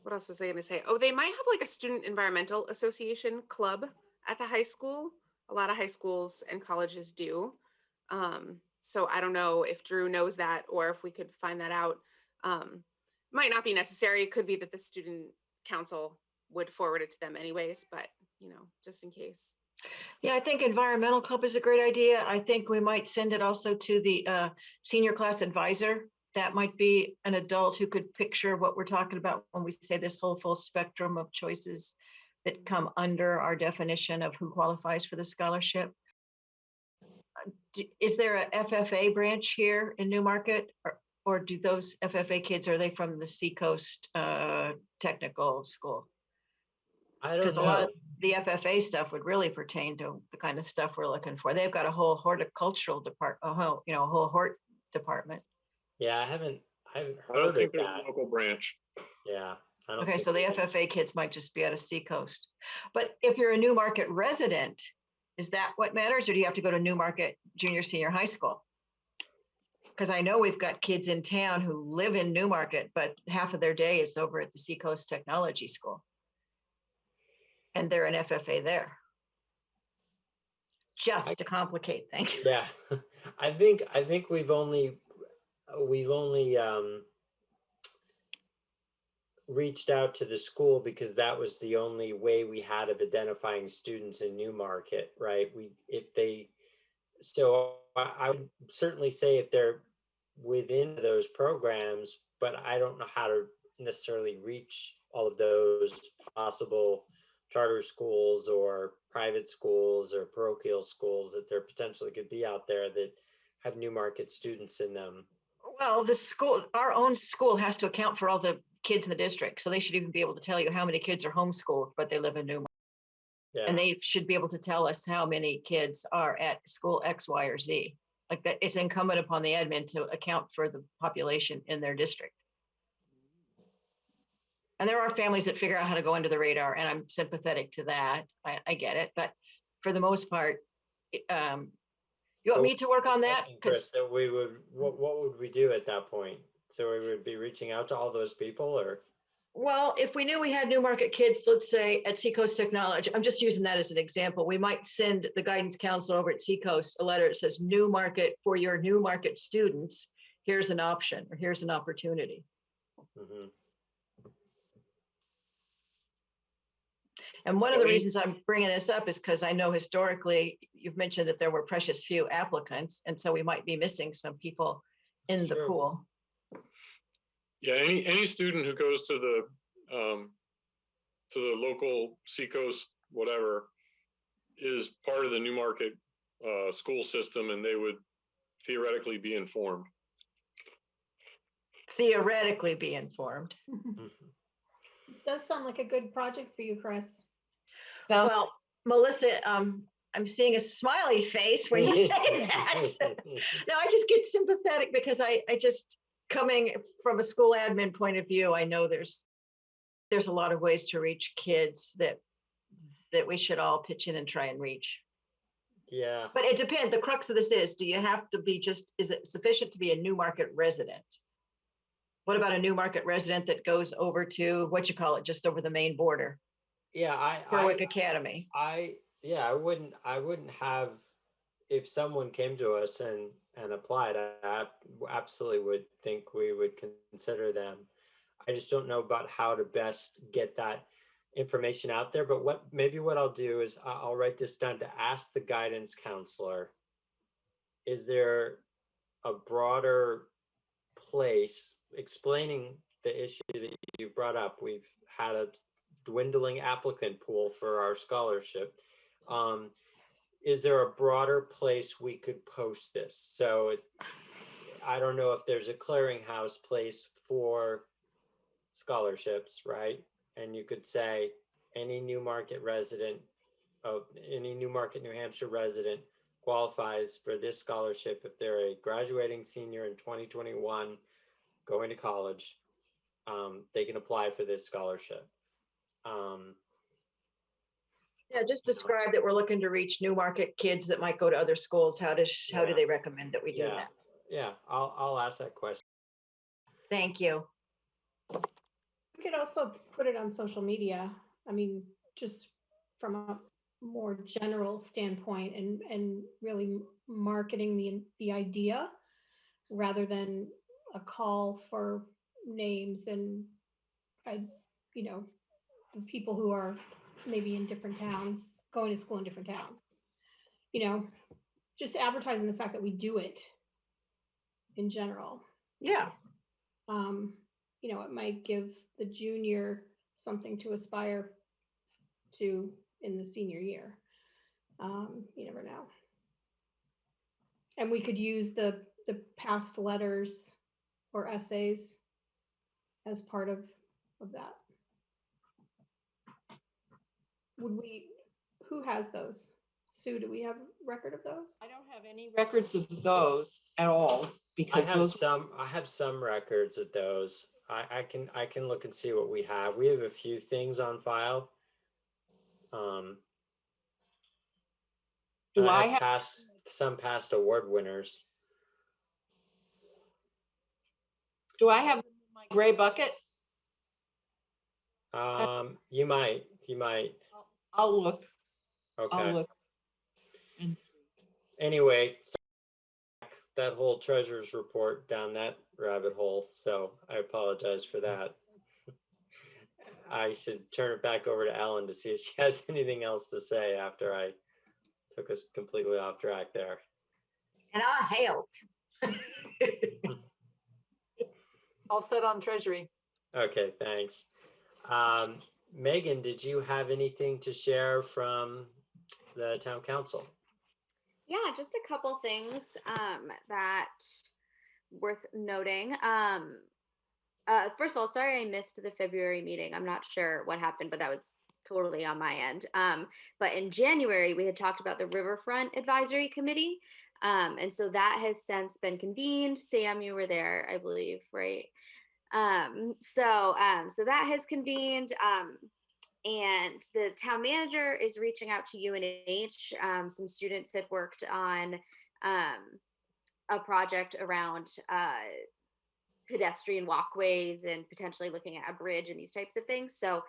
[SPEAKER 11] What else was I going to say? Oh, they might have like a student environmental association club at the high school. A lot of high schools and colleges do. So I don't know if Drew knows that or if we could find that out. Might not be necessary. It could be that the student council would forward it to them anyways, but you know, just in case.
[SPEAKER 8] Yeah, I think environmental club is a great idea. I think we might send it also to the senior class advisor. That might be an adult who could picture what we're talking about when we say this whole full spectrum of choices that come under our definition of who qualifies for the scholarship. Is there a FFA branch here in Newmarket, or do those FFA kids, are they from the Seacoast Technical School?
[SPEAKER 1] I don't
[SPEAKER 8] Because a
[SPEAKER 1] know.
[SPEAKER 8] lot of the FFA stuff would really pertain to the kind of stuff we're looking for. They've got a whole horticultural department, a whole hort department.
[SPEAKER 1] Yeah, I haven't
[SPEAKER 10] I don't
[SPEAKER 1] heard
[SPEAKER 10] think
[SPEAKER 1] of
[SPEAKER 10] there's
[SPEAKER 1] that.
[SPEAKER 10] a local branch.
[SPEAKER 1] Yeah. I don't
[SPEAKER 8] Okay,
[SPEAKER 1] think
[SPEAKER 8] so the
[SPEAKER 1] we-
[SPEAKER 8] FFA kids might just be out of Seacoast. But if you're a Newmarket resident, is that what matters, or do you have to go to Newmarket Junior Senior High School? Because I know we've got kids in town who live in Newmarket, but half of their day is over at the Seacoast Technology School. And they're an FFA there. Just to complicate things.
[SPEAKER 1] Yeah, I think we've only reached out to the school because that was the only way we had of identifying students in Newmarket, right? So I would certainly say if they're within those programs, but I don't know how to necessarily reach all of those possible charter schools or private schools or parochial schools that there potentially could be out there that have Newmarket students in them.
[SPEAKER 8] Well, the school, our own school has to account for all the kids in the district. So they should even be able to tell you how many kids are homeschooled, but they live in Newmarket.
[SPEAKER 1] Yeah.
[SPEAKER 8] And they should be able to tell us how many kids are at school X, Y, or Z. Like that, it's incumbent upon the admin to account for the population in their district. And there are families that figure out how to go under the radar, and I'm sympathetic to that. I get it, but for the most part, you want me to work on that?
[SPEAKER 1] Chris, that we would, what would we do at that point? So we would be reaching out to all those people, or?
[SPEAKER 8] Well, if we knew we had Newmarket kids, let's say at Seacoast Technology, I'm just using that as an example. We might send the guidance counselor over at Seacoast a letter that says Newmarket, for your Newmarket students, here's an option, or here's an opportunity.
[SPEAKER 1] Mm-hmm.
[SPEAKER 8] And one of the reasons I'm bringing this up is because I know historically you've mentioned that there were precious few applicants, and so we might be missing some people in the pool.
[SPEAKER 10] Yeah, any student who goes to the local Seacoast whatever is part of the Newmarket school system, and they would theoretically be informed.
[SPEAKER 8] Theoretically be informed.
[SPEAKER 3] It does sound like a good project for you, Chris.
[SPEAKER 8] Well, Melissa, I'm seeing a smiley face when you say that. No, I just get sympathetic because I just, coming from a school admin point of view, I know there's a lot of ways to reach kids that we should all pitch in and try and reach.
[SPEAKER 1] Yeah.
[SPEAKER 8] But it depends. The crux of this is, do you have to be is it sufficient to be a Newmarket resident? What about a Newmarket resident that goes over to, just over the main border?
[SPEAKER 1] Yeah,
[SPEAKER 8] Berwick Academy.
[SPEAKER 1] I wouldn't have, if someone came to us and and applied, I absolutely would think we would consider them. I just don't know about how to best get that information out there. But maybe what I'll do is I'll write this down to ask the guidance counselor, is there a broader place explaining the issue that you've brought up? We've had a dwindling applicant pool for our scholarship. Is there a broader place we could post this? So I don't know if there's a clearinghouse place for scholarships, right? And you could say any Newmarket resident of any Newmarket, New Hampshire resident qualifies for this scholarship if they're a graduating senior in 2021 going to college. They can apply for this scholarship.
[SPEAKER 8] Yeah, just describe that we're looking to reach Newmarket kids that might go to other schools. How do they recommend that we do that?
[SPEAKER 1] Yeah, I'll ask that question.
[SPEAKER 8] Thank you.
[SPEAKER 3] We could also put it on social media. I mean, just from a more general standpoint, and really marketing the idea rather than a call for names and the people who are maybe in different towns, going to school in different towns. Just advertising the fact that we do it in general.
[SPEAKER 8] Yeah.
[SPEAKER 3] It might give the junior something to aspire to in the senior year. You never know. And we could use the past letters or essays as part of that. Who has those? Sue, do we have record of those?
[SPEAKER 9] I don't have any records of those at all because
[SPEAKER 1] I have some records of those. I can look and see what we have. We have a few things on file.
[SPEAKER 9] Do I have
[SPEAKER 1] some past award winners?
[SPEAKER 9] Do I have my gray bucket?
[SPEAKER 1] You might.
[SPEAKER 9] I'll look.
[SPEAKER 1] Okay.
[SPEAKER 9] I'll look.
[SPEAKER 1] Anyway, that whole treasurer's report down that rabbit hole. So I apologize for that. I should turn it back over to Ellen to see if she has anything else to say after I took us completely off track there.
[SPEAKER 8] And I helped.
[SPEAKER 2] All set on treasury.
[SPEAKER 1] Okay, thanks. Megan, did you have anything to share from the town council?
[SPEAKER 12] Yeah, just a couple things that worth noting. First of all, sorry I missed the February meeting. I'm not sure what happened, but that was totally on my end. But in January, we had talked about the Riverfront Advisory Committee. And so that has since been convened. Sam, you were there, I believe, right? So that has convened. And the town manager is reaching out to UNH. Some students had worked on a project around pedestrian walkways and potentially looking at a bridge and these types of things. So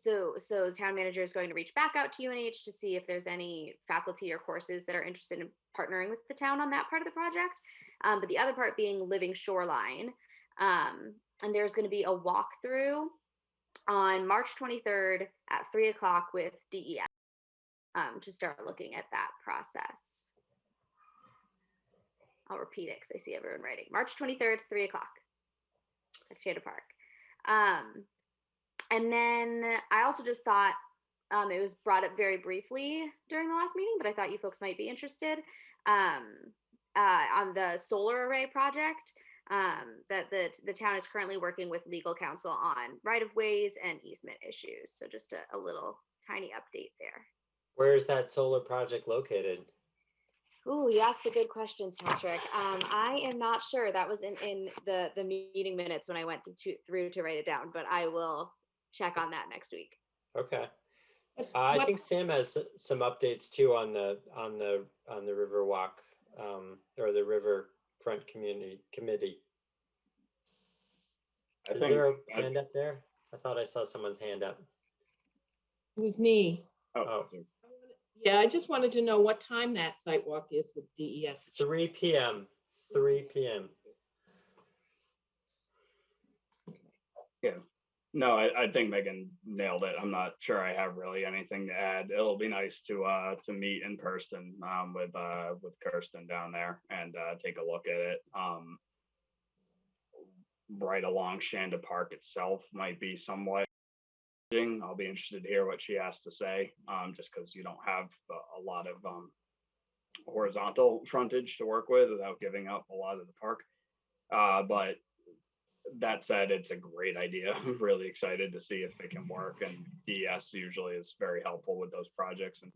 [SPEAKER 12] the town manager is going to reach back out to UNH to see if there's any faculty or courses that are interested in partnering with the town on that part of the project. But the other part being Living Shoreline. And there's going to be a walkthrough on March 23rd at 3:00 with DES to start looking at that process. I'll repeat it because I see everyone writing. March 23rd, 3:00 at Shada Park. And then I also just thought it was brought up very briefly during the last meeting, but I thought you folks might be interested on the solar array project. That the town is currently working with legal counsel on right-of-ways and easement issues. So just a little tiny update there.
[SPEAKER 1] Where is that solar project located?
[SPEAKER 12] Ooh, you asked the good questions, Patrick. I am not sure. That was in the meeting minutes when I went through to write it down, but I will check on that next week.
[SPEAKER 1] Okay. I think Sam has some updates too on the Riverwalk or the Riverfront Committee. Is there a hand up there? I thought I saw someone's hand up.
[SPEAKER 9] It was me.
[SPEAKER 1] Oh.
[SPEAKER 9] Yeah, I just wanted to know what time that site walk is with DES.
[SPEAKER 1] 3 p.m. 3 p.m.
[SPEAKER 7] Yeah. No, I think Megan nailed it. I'm not sure I have really anything to add. It'll be nice to meet in person with Kirsten down there and take a look at it. Right along Shanda Park itself might be somewhat. I'll be interested to hear what she has to say, just because you don't have a lot of horizontal frontage to work with without giving up a lot of the park. But that said, it's a great idea. I'm really excited to see if it can work. And DES usually is very helpful with those projects and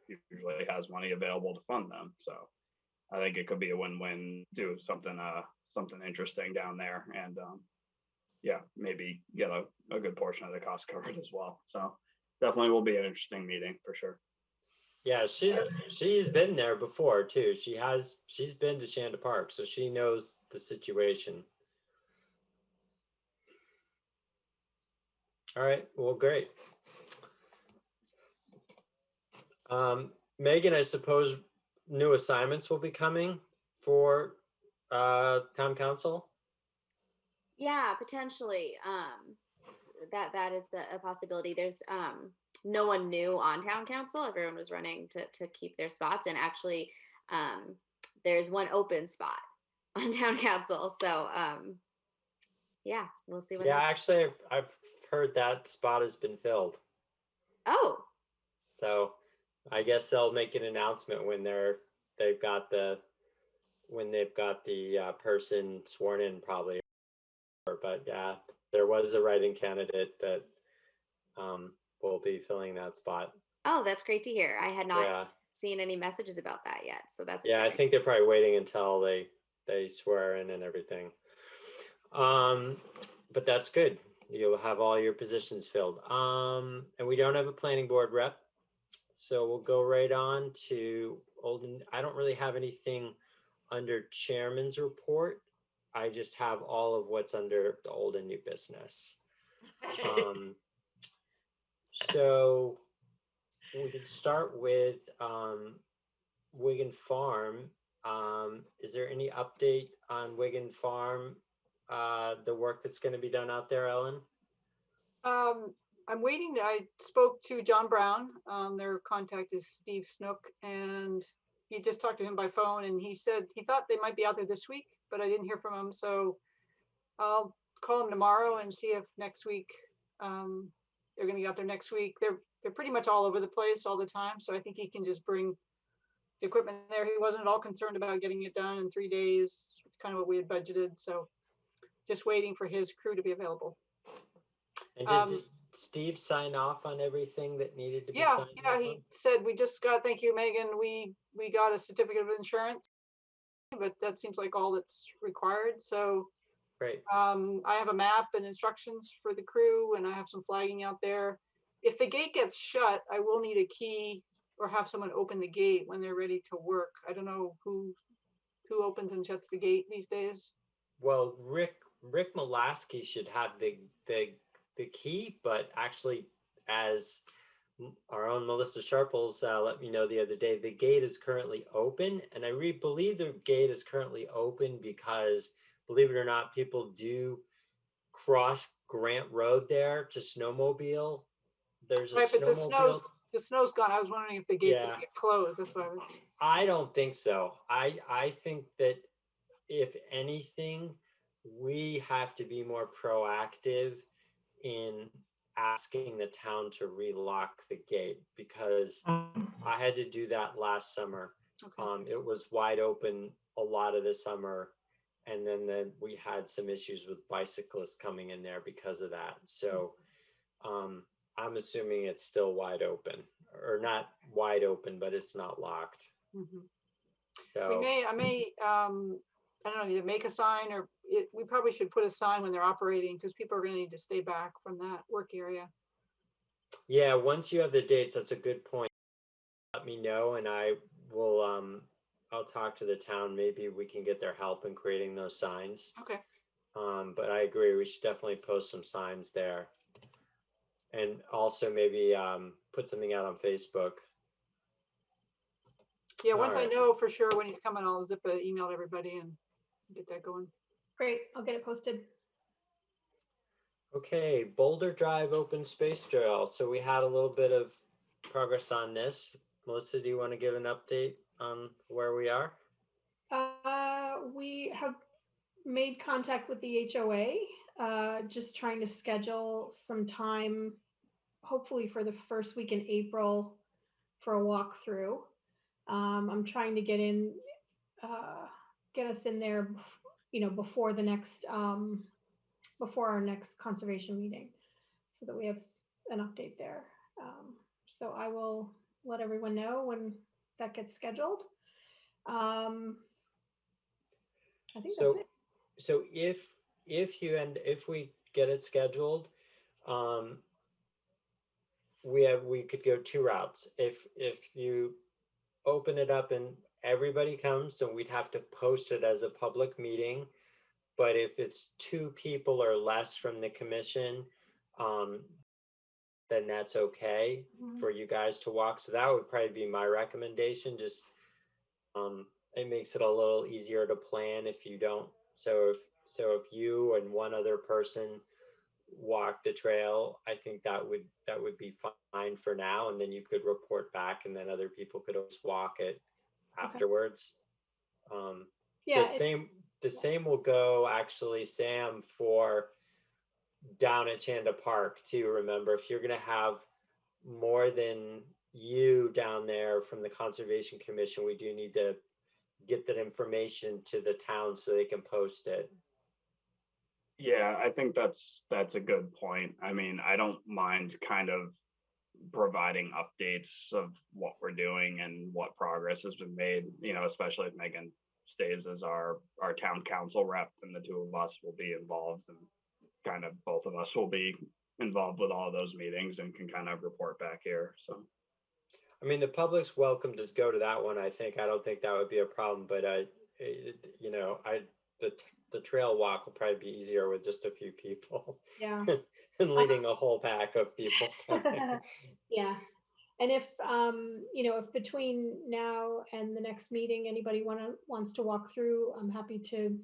[SPEAKER 7] usually has money available to fund them. So I think it could be a win-win. Do something interesting down there, and yeah, maybe get a good portion of the cost covered as well. So definitely will be an interesting meeting for sure.
[SPEAKER 1] Yeah, she's been there before too. She's been to Shanda Park, so she knows the situation. All right, well, great. Megan, I suppose new assignments will be coming for town council.
[SPEAKER 12] Yeah, potentially. That is a possibility. There's no one new on town council. Everyone was running to keep their spots, and actually there's one open spot on town council. So yeah, we'll see what happens.
[SPEAKER 1] Actually, I've heard that spot has been filled.
[SPEAKER 12] Oh.
[SPEAKER 1] So I guess they'll make an announcement when they've got the person sworn in, probably. But yeah, there was a write-in candidate that will be filling that spot.
[SPEAKER 12] Oh, that's great to hear. I had not seen any messages about that yet. So that's
[SPEAKER 1] exciting. I think they're probably waiting until they swear in and everything. But that's good. You'll have all your positions filled. And we don't have a planning board rep. So we'll go right on to I don't really have anything under chairman's report. I just have all of what's under the old and new business. So we can start with Wigan Farm. Is there any update on Wigan Farm, the work that's going to be done out there, Ellen?
[SPEAKER 2] I'm waiting. I spoke to John Brown. Their contact is Steve Snook, and he just talked to him by phone, and he said he thought they might be out there this week, but I didn't hear from him. So I'll call him tomorrow and see if next week they're going to be out there next week. They're pretty much all over the place all the time, so I think he can just bring the equipment there. He wasn't at all concerned about getting it done in 3 days. It's kind of what we had budgeted. So just waiting for his crew to be available.
[SPEAKER 1] And did Steve sign off on everything that needed to be signed off?
[SPEAKER 2] Yeah, he said we just got, thank you, Megan, we got a certificate of insurance, but that seems like all that's required. So
[SPEAKER 1] great.
[SPEAKER 2] I have a map and instructions for the crew, and I have some flagging out there. If the gate gets shut, I will need a key or have someone open the gate when they're ready to work. I don't know who opens and shuts the gate these days.
[SPEAKER 1] Well, Rick Molaski should have the key, but actually, as our own Melissa Sharples let me know the other day, the gate is currently open, and I believe the gate is currently open because, believe it or not, people do cross Grant Road there to snowmobile. There's a snowmobile.
[SPEAKER 2] The snow's gone. I was wondering if the gate's gonna get closed. That's what I was.
[SPEAKER 1] I don't think so. I think that if anything, we have to be more proactive in asking the town to relock the gate, because I had to do that last summer. Okay. It was wide open a lot of the summer, and then we had some issues with bicyclists coming in there because of that. So I'm assuming it's still wide open, or not wide open, but it's not locked. Mm-hmm. So
[SPEAKER 2] I may I don't know, either make a sign, or we probably should put a sign when they're operating, because people are going to need to stay back from that work area.
[SPEAKER 1] Yeah, once you have the dates, that's a good point. Let me know, and I will. I'll talk to the town. Maybe we can get their help in creating those signs.
[SPEAKER 2] Okay.
[SPEAKER 1] But I agree. We should definitely post some signs there, and also maybe put something out on Facebook.
[SPEAKER 2] Yeah, once I
[SPEAKER 1] Alright.
[SPEAKER 2] know for sure when he's coming, I'll zip an email to everybody and get that going.
[SPEAKER 3] Great, I'll get it posted.
[SPEAKER 1] Okay, Boulder Drive Open Space Trail. So we had a little bit of progress on this. Melissa, do you want to give an update on where we are?
[SPEAKER 3] We have made contact with the HOA, just trying to schedule some time, hopefully for the first week in April for a walkthrough. I'm trying to get us in there, before the next, before our next conservation meeting, so that we have an update there. So I will let everyone know when that gets scheduled. I think that's it.
[SPEAKER 1] So if we get it scheduled, we could go two routes. If you open it up and everybody comes, then we'd have to post it as a public meeting. But if it's 2 people or less from the commission, then that's okay for you guys to walk. So that would probably be my recommendation. Just it makes it a little easier to plan if you don't. So if you and one other person walk the trail, I think that would be fine for now, and then you could report back, and then other people could always walk it afterwards.
[SPEAKER 3] Yeah,
[SPEAKER 1] the same will go, actually, Sam, for down at Chanda Park too. Remember, if you're going to have more than you down there from the Conservation Commission, we do need to get that information to the town so they can post it.
[SPEAKER 7] Yeah, I think that's a good point. I mean, I don't mind kind of providing updates of what we're doing and what progress has been made, especially if Megan stays as our town council rep, and the 2 of us will be involved, and kind of both of us will be involved with all those meetings and can kind of report back here. So
[SPEAKER 1] I mean, the public's welcome to go to that one. I don't think that would be a problem, but the trail walk will probably be easier with just a few people.
[SPEAKER 3] Yeah.
[SPEAKER 1] And leading a whole pack of people.
[SPEAKER 3] Yeah. And if if between now and the next meeting, anybody wants to walk through, I'm happy to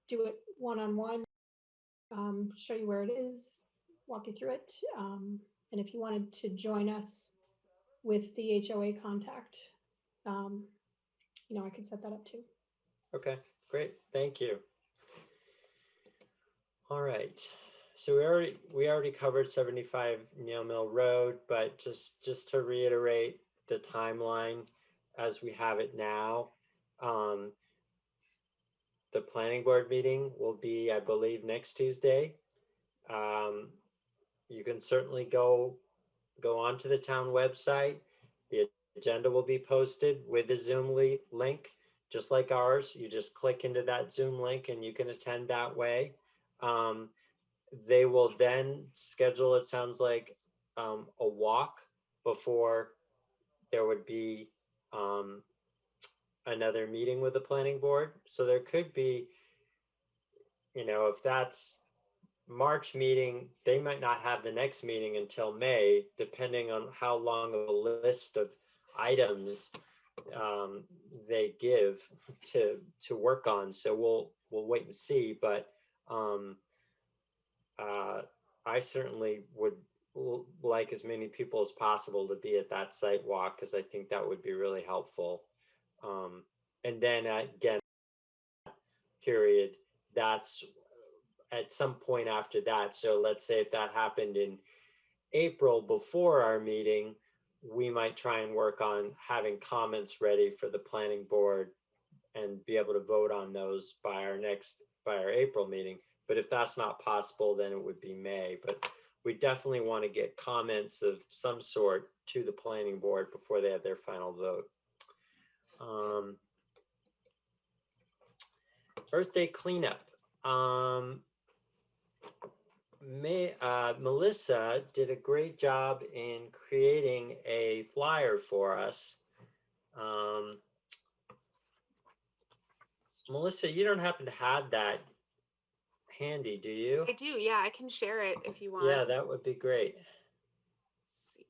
[SPEAKER 3] do it one-on-one, show you where it is, walk you through it. And if you wanted to join us with the HOA contact, I can set that up too.
[SPEAKER 1] Okay, great. Thank you. All right. So we already covered 75 Neil Mill Road, but just to reiterate the timeline as we have it now, the planning board meeting will be, I believe, next Tuesday. You can certainly go onto the town website. The agenda will be posted with the Zoom link, just like ours. You just click into that Zoom link and you can attend that way. They will then schedule, it sounds like, a walk before there would be another meeting with the planning board. So there could be, if that's March meeting, they might not have the next meeting until May, depending on how long of a list of items they give to work on. So we'll wait and see, but I certainly would like as many people as possible to be at that site walk, because I think that would be really helpful. And then again, period, that's at some point after that. So let's say if that happened in April before our meeting, we might try and work on having comments ready for the planning board and be able to vote on those by our April meeting. But if that's not possible, then it would be May. But we definitely want to get comments of some sort to the planning board before they have their final vote. Earth Day cleanup. Melissa did a great job in creating a flyer for us. Melissa, you don't happen to have that handy, do you?
[SPEAKER 11] I do, yeah, I can share it if you want.
[SPEAKER 1] Yeah, that would be great.
[SPEAKER 11] Let's see.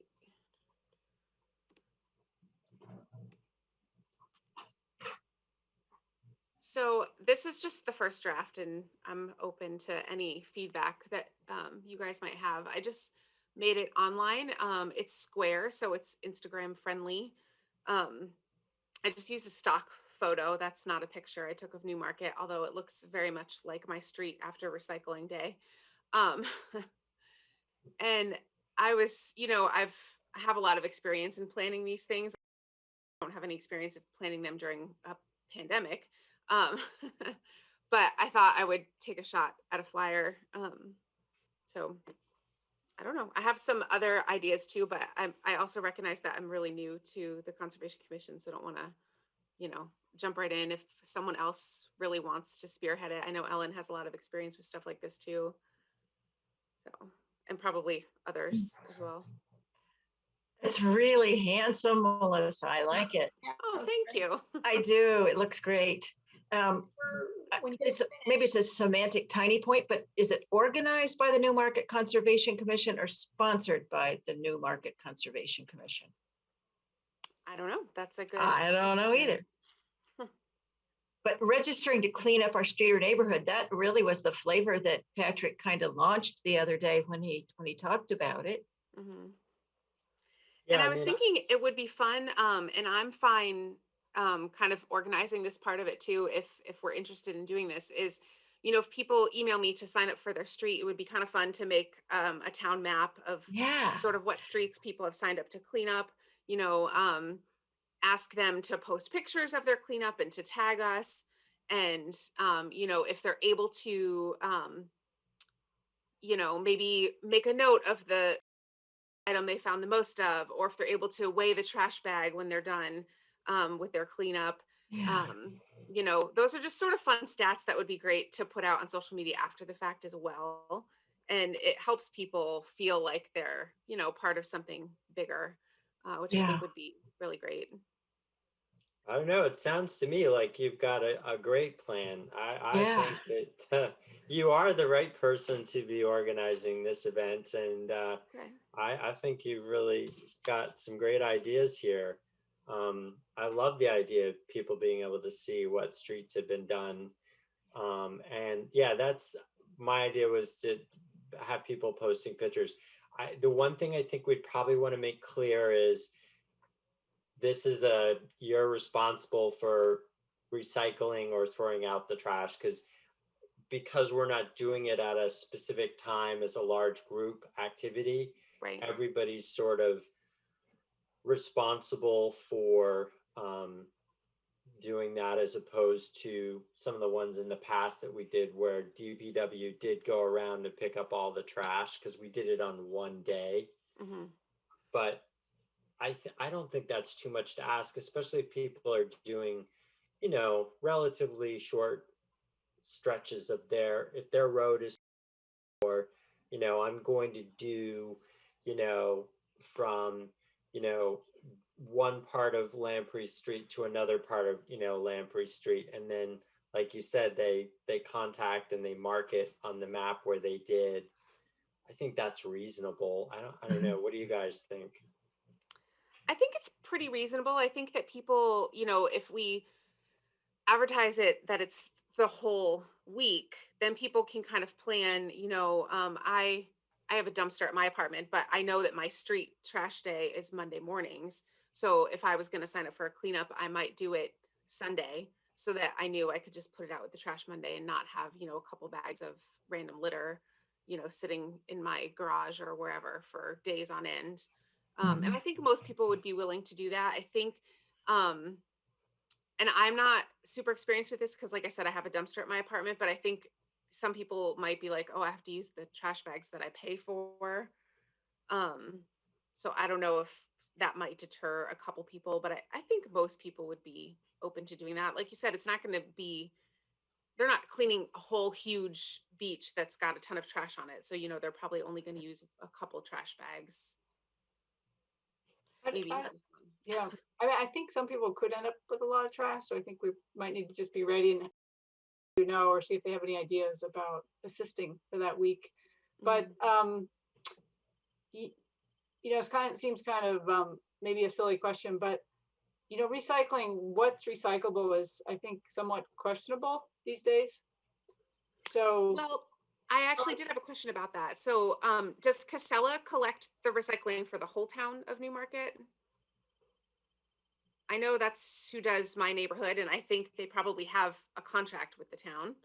[SPEAKER 11] So this is just the first draft, and I'm open to any feedback that you guys might have. I just made it online. It's square, so it's Instagram friendly. I just used a stock photo. That's not a picture I took of Newmarket, although it looks very much like my street after recycling day. Um, and I was, I have a lot of experience in planning these things. I don't have any experience of planning them during a pandemic. Um, but I thought I would take a shot at a flyer. So I don't know. I have some other ideas too, but I also recognize that I'm really new to the Conservation Commission, so I don't want to, jump right in if someone else really wants to spearhead it. I know Ellen has a lot of experience with stuff like this too. So, and probably others as well.
[SPEAKER 8] It's really handsome, Melissa. I like it.
[SPEAKER 11] Oh, thank you.
[SPEAKER 8] I do. It looks great. Maybe it's a semantic tiny point, but is it organized by the Newmarket Conservation Commission or sponsored by the Newmarket Conservation Commission?
[SPEAKER 11] I don't know. That's a good
[SPEAKER 8] I don't know either. But registering to clean up our street or neighborhood, that really was the flavor that Patrick kind of launched the other day when he talked about it.
[SPEAKER 11] Mm-hmm.
[SPEAKER 1] Yeah,
[SPEAKER 11] and I was thinking it would be fun, and I'm fine kind of organizing this part of it too, if we're interested in doing this, is, if people email me to sign up for their street, it would be kind of fun to make a town map of sort of what streets people have signed up to clean up, ask them to post pictures of their cleanup and to tag us. And, if they're able to, maybe make a note of the item they found the most of, or if they're able to weigh the trash bag when they're done with their cleanup. Those are just sort of fun stats that would be great to put out on social media after the fact as well. And it helps people feel like they're, part of something bigger, which I think would be really great.
[SPEAKER 1] I don't know. It sounds to me like you've got a great plan. I think that you are the right person to be organizing this event. And I think you've really got some great ideas here. I love the idea of people being able to see what streets have been done. And yeah, that's my idea, was to have people posting pictures. The one thing I think we'd probably want to make clear is this is you're responsible for recycling or throwing out the trash, because we're not doing it at a specific time as a large group activity.
[SPEAKER 11] Right.
[SPEAKER 1] Everybody's sort of responsible for doing that, as opposed to some of the ones in the past that we did where DPW did go around and pick up all the trash, because we did it on one day.
[SPEAKER 11] Mm-hmm.
[SPEAKER 1] But I don't think that's too much to ask, especially if people are doing, relatively short stretches of if their road is, or, I'm going to do, from, one part of Lamprey Street to another part of, Lamprey Street. And then, like you said, they contact and they mark it on the map where they did. I think that's reasonable. I don't know. What do you guys think?
[SPEAKER 11] I think it's pretty reasonable. I think that people, if we advertise it that it's the whole week, then people can kind of plan, I have a dumpster at my apartment, but I know that my street trash day is Monday mornings. So if I was going to sign up for a cleanup, I might do it Sunday, so that I knew I could just put it out with the trash Monday and not have, a couple bags of random litter, sitting in my garage or wherever for days on end. And I think most people would be willing to do that. I think, and I'm not super experienced with this because, like I said, I have a dumpster at my apartment, but I think some people might be like, oh, I have to use the trash bags that I pay for. So I don't know if that might deter a couple people, but I think most people would be open to doing that. Like you said, it's not going to be, they're not cleaning a whole huge beach that's got a ton of trash on it. So, they're probably only going to use a couple trash bags. Maybe.
[SPEAKER 2] Yeah, I think some people could end up with a lot of trash, so I think we might need to just be ready and or see if they have any ideas about assisting for that week. But it's seems kind of maybe a silly question, but you know, recycling, what's recyclable is, I think, somewhat questionable these days. So,
[SPEAKER 11] Well, I actually did have a question about that. So, does Casella collect the recycling for the whole town of Newmarket? I know that's who does my neighborhood, and I think they probably have a contract with the town.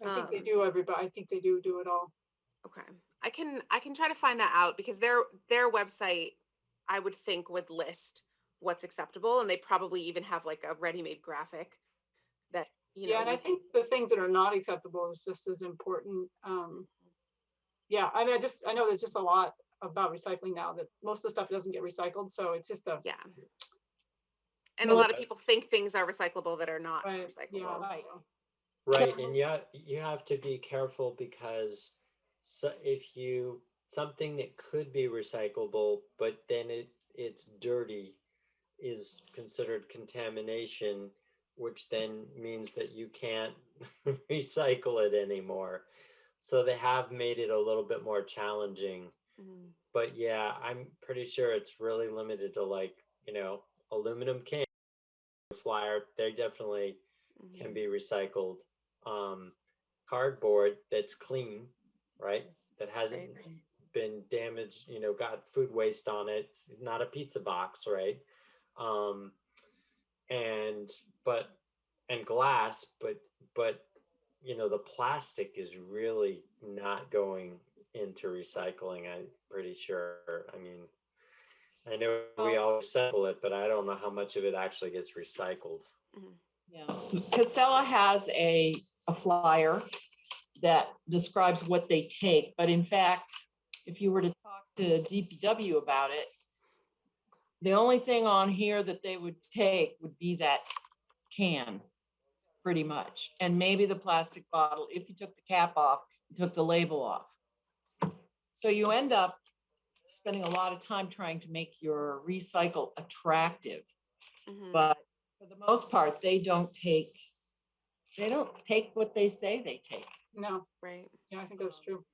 [SPEAKER 2] I think they do everybody. I think they do it all.
[SPEAKER 11] Okay, I can try to find that out because their website, I would think, would list what's acceptable, and they probably even have like a ready-made graphic that
[SPEAKER 2] Yeah, and I
[SPEAKER 11] would-
[SPEAKER 2] think the things that are not acceptable is just as important. Yeah, I mean, I know there's just a lot about recycling now that most of the stuff doesn't get recycled, so it's just a
[SPEAKER 11] yeah. And
[SPEAKER 3] Well,
[SPEAKER 11] a lot of people think things are recyclable that are not
[SPEAKER 2] right, yeah,
[SPEAKER 11] recyclable.
[SPEAKER 9] Right.
[SPEAKER 2] so.
[SPEAKER 1] Right, and you have to be careful because if you something that could be recyclable, but then it's dirty, is considered contamination, which then means that you can't recycle it anymore. So they have made it a little bit more challenging.
[SPEAKER 11] Mhm.
[SPEAKER 1] But yeah, I'm pretty sure it's really limited to like, aluminum can flyer. They definitely can
[SPEAKER 11] Mhm.
[SPEAKER 1] be recycled. Cardboard that's clean, right? That hasn't
[SPEAKER 11] Right.
[SPEAKER 1] been damaged, got food waste on it, not a pizza box, right? Um, and but and glass, but the plastic is really not going into recycling, I'm pretty sure. I mean, I know we all recycle it, but I don't know how much of it actually gets recycled.
[SPEAKER 11] Mhm.
[SPEAKER 9] Yeah, Casella has a flyer that describes what they take, but in fact, if you were to talk to DPW about it, the only thing on here that they would take would be that can, pretty much, and maybe the plastic bottle, if you took the cap off, you took the label off. So you end up spending a lot of time trying to make your recycle attractive.
[SPEAKER 11] Mhm.
[SPEAKER 9] But for the most part, they don't take what they say they take.
[SPEAKER 2] No,
[SPEAKER 11] Right.
[SPEAKER 2] yeah, I think that's true.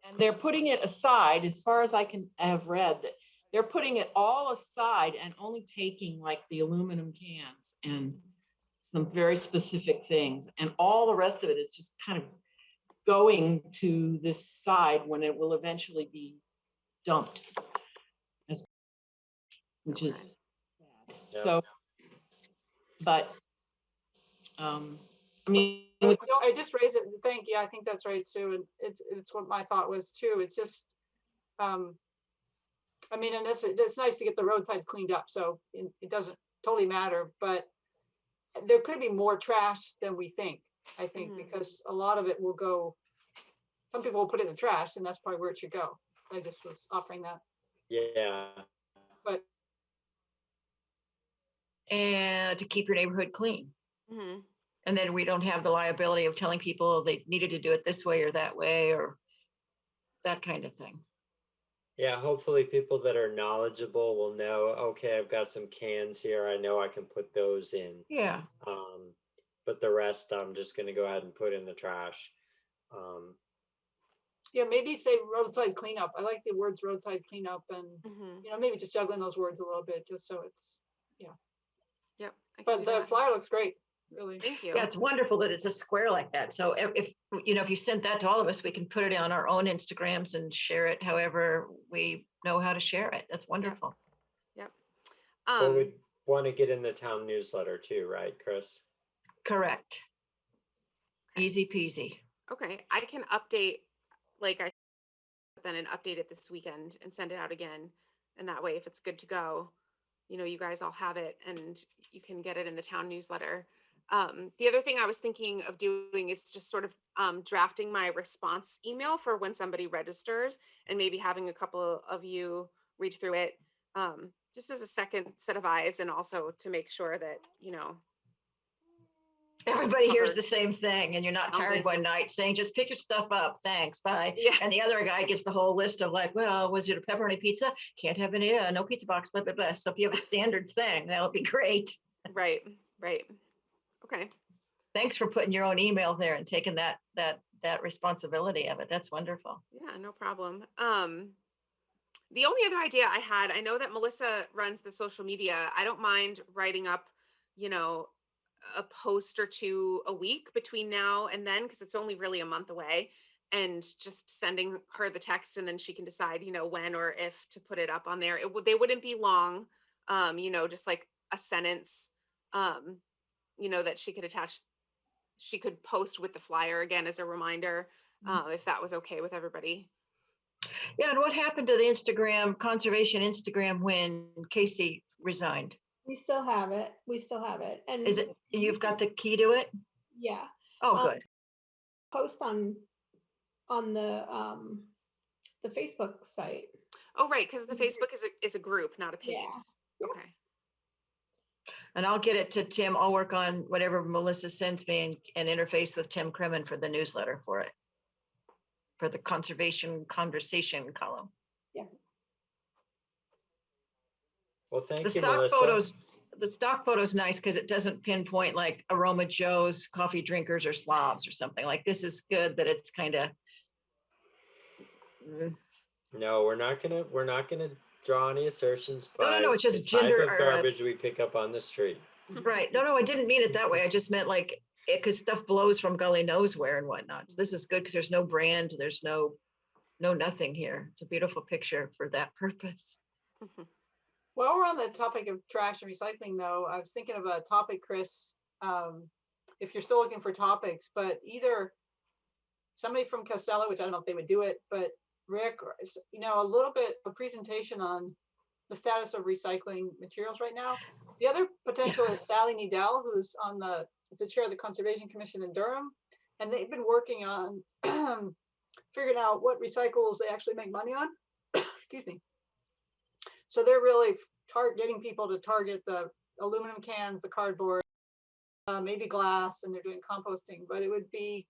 [SPEAKER 9] And they're putting it aside, as far as I can have read, that they're putting it all aside and only taking like the aluminum cans and some very specific things. And all the rest of it is just kind of going to this side when it will eventually be dumped. Which is bad.
[SPEAKER 1] Yeah.
[SPEAKER 9] So, but I mean,
[SPEAKER 2] No, I just raised it. Yeah, I think that's right, Sue. And it's what my thought was too. It's just, I mean, and it's nice to get the roadsides cleaned up, so it doesn't totally matter, but there could be more trash than we think, I think,
[SPEAKER 11] Mhm.
[SPEAKER 2] because a lot of it will go, some people will put it in the trash, and that's probably where it should go. I just was offering that.
[SPEAKER 1] Yeah.
[SPEAKER 2] But
[SPEAKER 8] And to keep your neighborhood clean.
[SPEAKER 11] Mhm.
[SPEAKER 8] And then we don't have the liability of telling people they needed to do it this way or that way or that kind of thing.
[SPEAKER 1] Yeah, hopefully people that are knowledgeable will know, okay, I've got some cans here. I know I can put those in.
[SPEAKER 8] Yeah.
[SPEAKER 1] But the rest I'm just gonna go ahead and put in the trash.
[SPEAKER 2] yeah, maybe say roadside cleanup. I like the words roadside cleanup, and
[SPEAKER 11] Mhm.
[SPEAKER 2] maybe just juggling those words a little bit, just so it's,
[SPEAKER 11] Yep. I can
[SPEAKER 2] but
[SPEAKER 11] do
[SPEAKER 2] the
[SPEAKER 11] that.
[SPEAKER 2] flyer looks great, really.
[SPEAKER 11] Thank you.
[SPEAKER 8] Yeah, it's wonderful that it's a square like that. So if you sent that to all of us, we can put it on our own Instagrams and share it however we know how to share it. That's wonderful.
[SPEAKER 11] Yep.
[SPEAKER 1] But we'd want to get in the town newsletter too, right, Chris?
[SPEAKER 8] Correct. Easy peasy.
[SPEAKER 11] Okay, I can update, like I then and update it this weekend and send it out again. And that way, if it's good to go, you guys all have it and you can get it in the town newsletter. The other thing I was thinking of doing is just sort of drafting my response email for when somebody registers and maybe having a couple of you read through it just as a second set of eyes, and also to make sure that,
[SPEAKER 8] Everybody hears
[SPEAKER 11] covered
[SPEAKER 8] the same thing and you're not
[SPEAKER 11] on
[SPEAKER 8] tired one
[SPEAKER 11] basis.
[SPEAKER 8] night saying, just pick your stuff up. Thanks. Bye.
[SPEAKER 11] Yeah.
[SPEAKER 8] And the other guy gets the whole list of like, well, was it a pepperoni pizza? Can't have any, no pizza box, blah, blah, blah. So if you have a standard thing, that'll be great.
[SPEAKER 11] Right. Okay.
[SPEAKER 8] Thanks for putting your own email there and taking that responsibility of it. That's wonderful.
[SPEAKER 11] Yeah, no problem. The only other idea I had, I know that Melissa runs the social media. I don't mind writing up, you know, a post or two a week between now and then, because it's only really a month away, and just sending her the text, and then she can decide, you know, when or if to put it up on there. They wouldn't be long, you know, just like a sentence, um, you know, that she could attach. She could post with the flyer again as a reminder, if that was okay with everybody.
[SPEAKER 8] Yeah, and what happened to the Instagram, conservation Instagram when Casey resigned?
[SPEAKER 3] We still have it. We still have it. And
[SPEAKER 8] Is it, you've got the key to it?
[SPEAKER 3] yeah.
[SPEAKER 8] Oh,
[SPEAKER 3] Um,
[SPEAKER 8] good.
[SPEAKER 3] Post on the Facebook site.
[SPEAKER 11] Oh, right, because the Facebook is a group, not a page.
[SPEAKER 3] Yeah.
[SPEAKER 11] Okay.
[SPEAKER 8] And I'll get it to Tim. I'll work on whatever Melissa sends me and interface with Tim Kremen for the newsletter for it. For the conservation conversation column.
[SPEAKER 3] Yeah.
[SPEAKER 1] Well, thank
[SPEAKER 8] The
[SPEAKER 1] you,
[SPEAKER 8] stock
[SPEAKER 1] Melissa.
[SPEAKER 8] photos, the stock photo's nice because it doesn't pinpoint like Aroma Joe's, coffee drinkers, or slobs or something. Like this is good that it's kind of.
[SPEAKER 1] No, we're not gonna draw any assertions by
[SPEAKER 8] No, it's just
[SPEAKER 1] the type
[SPEAKER 8] gender
[SPEAKER 1] of
[SPEAKER 8] or,
[SPEAKER 1] garbage we pick up on the street.
[SPEAKER 8] right. No, I didn't mean it that way. I just meant like, because stuff blows from Gully knows where and whatnot. So this is good because there's no brand, there's no nothing here. It's a beautiful picture for that purpose.
[SPEAKER 2] While we're on the topic of trash and recycling, though, I was thinking of a topic, Chris, if you're still looking for topics, but either somebody from Casella, which I don't know if they would do it, but Rick, or, you know, a little bit of presentation on the status of recycling materials right now. The other potential is Sally Needell, who's is the chair of the Conservation Commission in Durham, and they've been working on figuring out what recyclables they actually make money on. Excuse me. So they're really getting people to target the aluminum cans, the cardboard, maybe glass, and they're doing composting. But it would be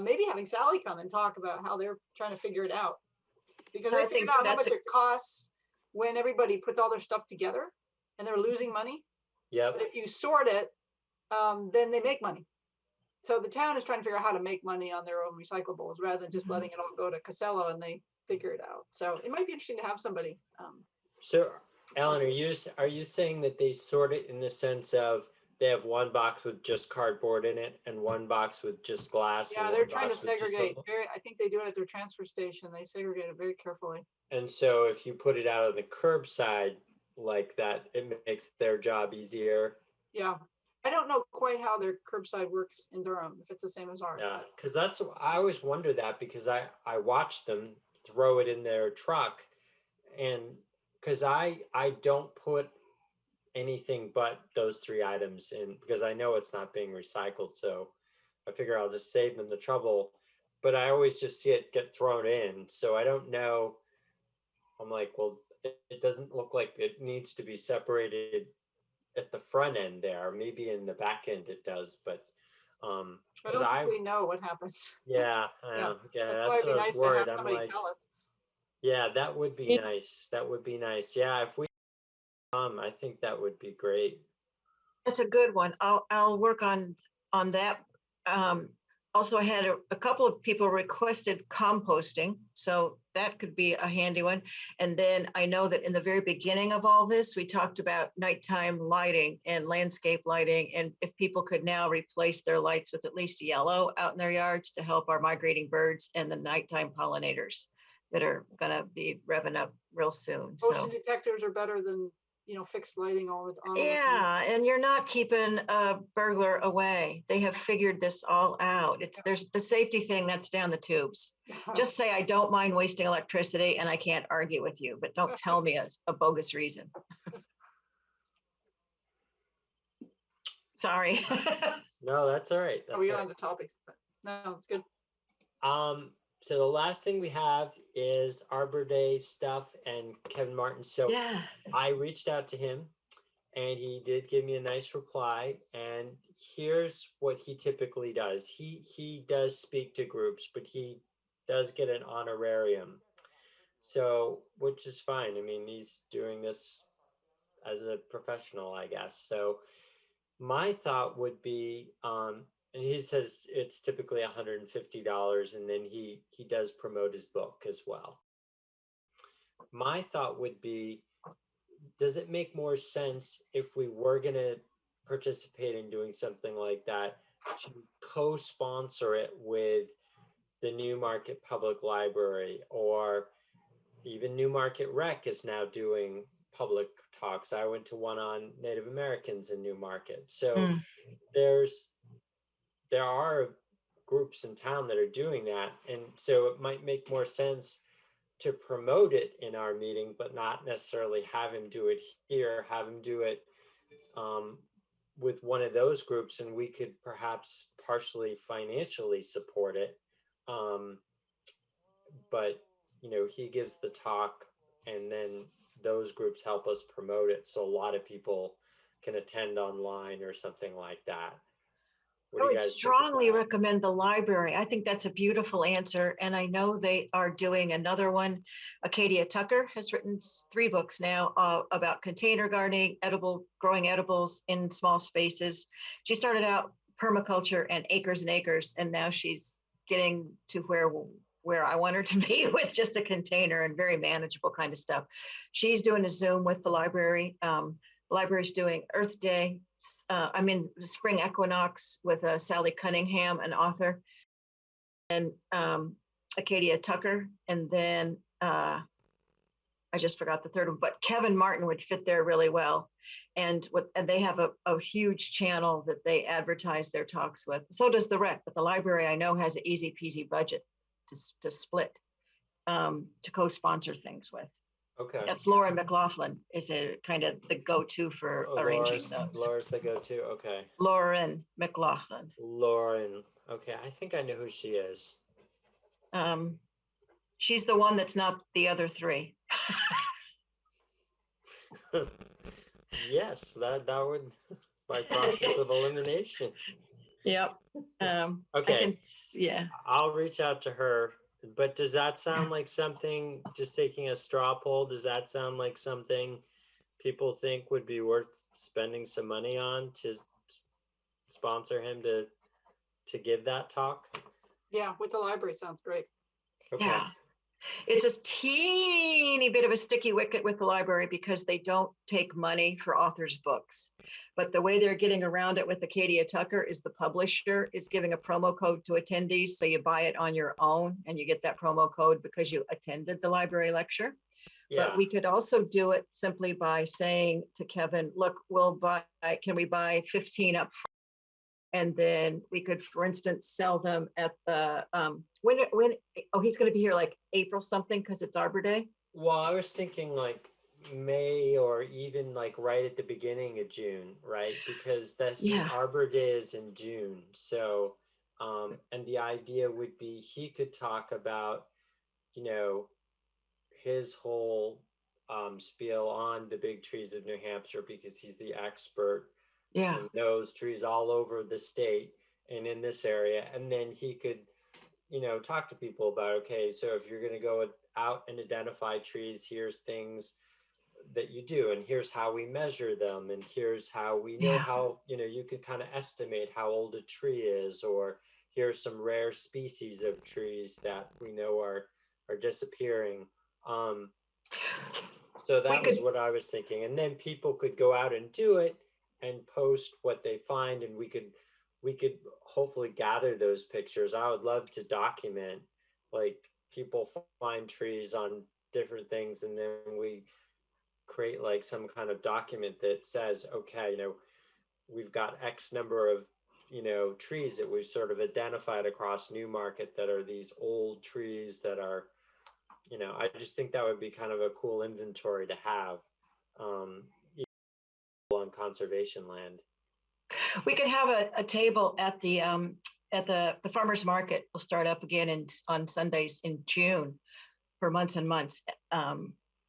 [SPEAKER 2] maybe having Sally come and talk about how they're trying to figure it out. Because they figured out how much it costs when everybody puts all their stuff together and they're losing money.
[SPEAKER 1] Yeah.
[SPEAKER 2] But if you sort it, then they make money. So the town is trying to figure out how to make money on their own recyclables rather than just letting it all go to Casella and they figure it out. So it might be interesting to have somebody.
[SPEAKER 1] So, Alan, are you saying that they sort it in the sense of they have one box with just cardboard in it and one box with just glass?
[SPEAKER 2] Yeah,
[SPEAKER 1] and
[SPEAKER 2] they're
[SPEAKER 1] one
[SPEAKER 2] trying to
[SPEAKER 1] box with just
[SPEAKER 2] segregate. I think they do it at their transfer station. They segregate it very carefully.
[SPEAKER 1] And so if you put it out on the curbside like that, it makes their job easier.
[SPEAKER 2] Yeah. I don't know quite how their curbside works in Durham, if it's the same as ours.
[SPEAKER 1] Yeah, because I always wonder that because I watch them throw it in their truck, and because I don't put anything but those three items in because I know it's not being recycled, so I figure I'll just save them the trouble. But I always just see it get thrown in, so I don't know. I'm like, well, it doesn't look like it needs to be separated at the front end there. Maybe in the back end it does, but
[SPEAKER 2] I don't think we know what happens.
[SPEAKER 1] Yeah, that's what I was worried. I'm like, yeah, that would be nice. That would be nice. Yeah, if we I think that would be great.
[SPEAKER 8] That's a good one. I'll work on that. Also, I had a couple of people requested composting, so that could be a handy one. And then I know that in the very beginning of all this, we talked about nighttime lighting and landscape lighting, and if people could now replace their lights with at least yellow out in their yards to help our migrating birds and the nighttime pollinators that are going to be revving up real soon.
[SPEAKER 2] Motion detectors are better than fixed lighting all the time.
[SPEAKER 8] Yeah, and you're not keeping a burglar away. They have figured this all out. There's the safety thing that's down the tubes. Just say I don't mind wasting electricity and I can't argue with you, but don't tell me a bogus reason. Sorry.
[SPEAKER 1] No, that's all right.
[SPEAKER 2] We got on the topics, but no, it's good.
[SPEAKER 1] So the last thing we have is Arbor Day stuff and Kevin Martin. So
[SPEAKER 8] yeah.
[SPEAKER 1] I reached out to him and he did give me a nice reply. And here's what he typically does. He does speak to groups, but he does get an honorarium. So, which is fine. I mean, he's doing this as a professional, I guess. So my thought would be, and he says it's typically $150, and then he does promote his book as well. my thought would be, does it make more sense if we were going to participate in doing something like that to co-sponsor it with the Newmarket Public Library, or even Newmarket Rec is now doing public talks. I went to one on Native Americans in Newmarket. So there are groups in town that are doing that. And so it might make more sense to promote it in our meeting, but not necessarily have him do it here, have him do it with one of those groups, and we could perhaps partially financially support it. But, you know, he gives the talk and then those groups help us promote it. So a lot of people can attend online or something like that.
[SPEAKER 8] I would strongly recommend the library. I think that's a beautiful answer. And I know they are doing another one. Acadia Tucker has written 3 books now about container gardening, growing edibles in small spaces. She started out permaculture and acres, and now she's getting to where I want her to be with just a container and very manageable kind of stuff. She's doing a Zoom with the library. Library's doing Earth Day. The Spring Equinox with Sally Cunningham, an author, and Acadia Tucker. And then I just forgot the third one, but Kevin Martin would fit there really well. And they have a huge channel that they advertise their talks with. So does the Rec, but the library I know has an easy peasy budget to split, to co-sponsor things with.
[SPEAKER 1] Okay.
[SPEAKER 8] That's Lauren McLaughlin is a kind of the go-to for arranging those.
[SPEAKER 1] Laura's the go-to. Okay.
[SPEAKER 8] Lauren McLaughlin.
[SPEAKER 1] Lauren. Okay. I think I know who she is.
[SPEAKER 8] She's the one that's not the other 3.
[SPEAKER 1] Yes, that would by process of elimination.
[SPEAKER 8] Yep.
[SPEAKER 1] Okay.
[SPEAKER 8] Yeah.
[SPEAKER 1] I'll reach out to her. But does that sound like something, just taking a straw poll, does that sound like something people think would be worth spending some money on to sponsor him to give that talk?
[SPEAKER 2] Yeah, with the library sounds great.
[SPEAKER 1] Okay.
[SPEAKER 8] Yeah. It's a teeny bit of a sticky wicket with the library because they don't take money for authors' books. But the way they're getting around it with Acadia Tucker is the publisher is giving a promo code to attendees. So you buy it on your own and you get that promo code because you attended the library lecture. Yeah. But we could also do it simply by saying to Kevin, look, can we buy 15 up front? And then we could, for instance, sell them at the, he's going to be here like April something because it's Arbor Day.
[SPEAKER 1] Well, I was thinking like May or even like right at the beginning of June, right? Because Arbor Day is in June. So, and the idea would be he could talk about, you know, his whole spiel on the big trees of New Hampshire because he's the expert.
[SPEAKER 8] Yeah.
[SPEAKER 1] And knows trees all over the state and in this area. And then he could, you know, talk to people about, okay, so if you're going to go out and identify trees, here's things that you do, and here's how we measure them, and here's how we know how, you know, you can kind of estimate how old a tree is, or here's some rare species of trees that we know are disappearing. So that was what I was thinking. And then people could go out and do it and post what they find, and we could hopefully gather those pictures. I would love to document, like, people find trees on different things, and then we create like some kind of document that says, okay, you know, we've got X number of, you know, trees that we've sort of identified across Newmarket that are these old trees that are, you know, I just think that would be kind of a cool inventory to have on conservation land.
[SPEAKER 8] We could have a table at the farmers market. Will start up again on Sundays in June for months and months.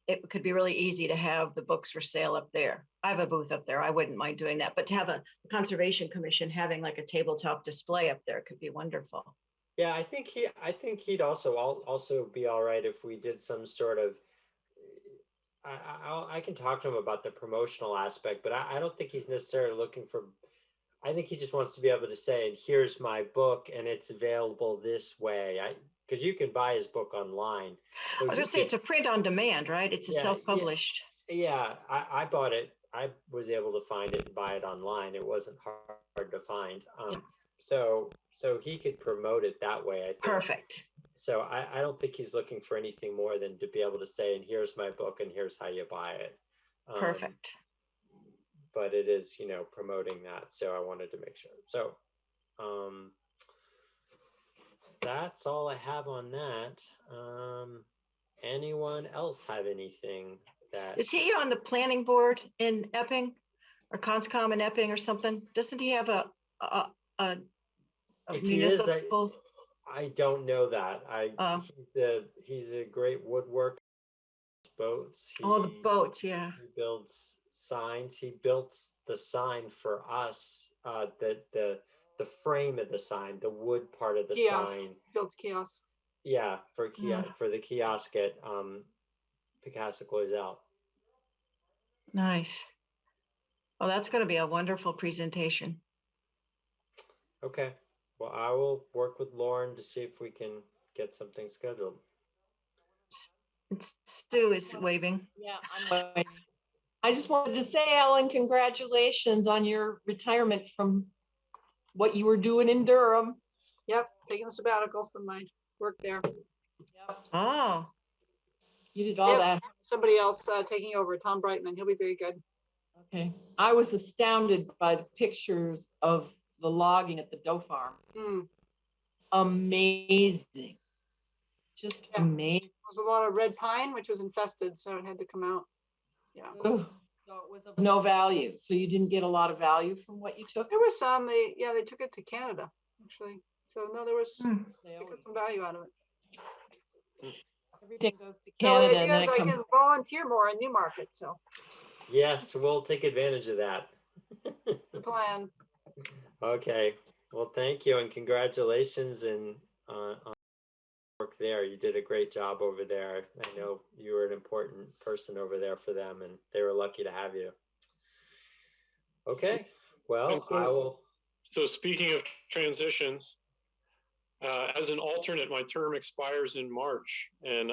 [SPEAKER 8] It could be really easy to have the books for sale up there. I have a booth up there. I wouldn't mind doing that, but to have a conservation commission having like a tabletop display up there could be wonderful.
[SPEAKER 1] Yeah, I think he'd also be all right if we did some sort of. I can talk to him about the promotional aspect, but I don't think he's necessarily looking for. I think he just wants to be able to say, and here's my book and it's available this way. Because you can buy his book online. So
[SPEAKER 8] I was gonna say, it's a print on demand, right? It's a
[SPEAKER 1] Yeah,
[SPEAKER 8] self-published.
[SPEAKER 1] yeah, I bought it. I was able to find it and buy it online. It wasn't hard to find. So he could promote it that way, I think.
[SPEAKER 8] Perfect.
[SPEAKER 1] So I don't think he's looking for anything more than to be able to say, and here's my book and here's how you buy it.
[SPEAKER 8] Perfect.
[SPEAKER 1] But it is, promoting that. So I wanted to make sure. So that's all I have on that. Anyone else have anything that?
[SPEAKER 8] Is he on the planning board in Epping or Conscom in Epping or something? Doesn't he have a
[SPEAKER 1] If he is,
[SPEAKER 8] municipal?
[SPEAKER 1] I don't know that. He's a great woodworker. Boats.
[SPEAKER 8] The boats, yeah.
[SPEAKER 1] He builds signs. He built the sign for us. The frame of the sign, the wood part of the sign.
[SPEAKER 2] Builds kiosks.
[SPEAKER 1] Yeah, for the kiosk at Picasso Cloizel.
[SPEAKER 8] Nice. Well, that's going to be a wonderful presentation.
[SPEAKER 1] Okay. Well, I will work with Lauren to see if we can get something scheduled.
[SPEAKER 8] Stu is waving.
[SPEAKER 9] Yeah, I'm waving. I just wanted to say, Ellen, congratulations on your retirement from what you were doing in Durham.
[SPEAKER 2] Yep, taking a sabbatical from my work there.
[SPEAKER 9] Yep.
[SPEAKER 8] Oh.
[SPEAKER 9] You did all that.
[SPEAKER 2] Somebody else taking over, Tom Brightman. He'll be very good.
[SPEAKER 9] Okay. I was astounded by the pictures of the logging at the doe farm. Amazing. Just amazing.
[SPEAKER 2] There was a lot of red pine, which was infested, so it had to come out. Yeah.
[SPEAKER 9] Ugh. So it was of no value. So you didn't get a lot of value from what you took?
[SPEAKER 2] There was some. They took it to Canada, actually. So no, there was they got some value out of it.
[SPEAKER 9] Everything goes to Canada,
[SPEAKER 2] so
[SPEAKER 9] and then it
[SPEAKER 2] I
[SPEAKER 9] comes.
[SPEAKER 2] can volunteer more in Newmarket. So.
[SPEAKER 1] Yes, we'll take advantage of that.
[SPEAKER 2] The plan.
[SPEAKER 1] Okay. Well, thank you and congratulations and on work there. You did a great job over there. I know you were an important person over there for them, and they were lucky to have you. Okay. Well, I will.
[SPEAKER 10] So speaking of transitions, as an alternate, my term expires in March, and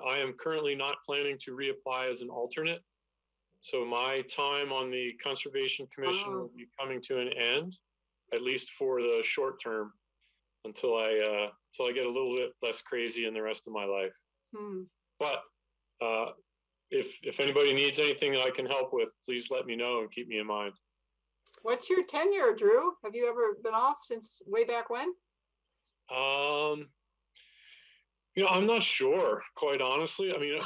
[SPEAKER 10] I am currently not planning to reapply as an alternate. So my time on the Conservation Commission will be coming to an end, at least for the short term, until I get a little bit less crazy in the rest of my life. But if anybody needs anything that I can help with, please let me know and keep me in mind.
[SPEAKER 2] What's your tenure, Drew? Have you ever been off since way back when?
[SPEAKER 10] I'm not sure, quite honestly. I mean,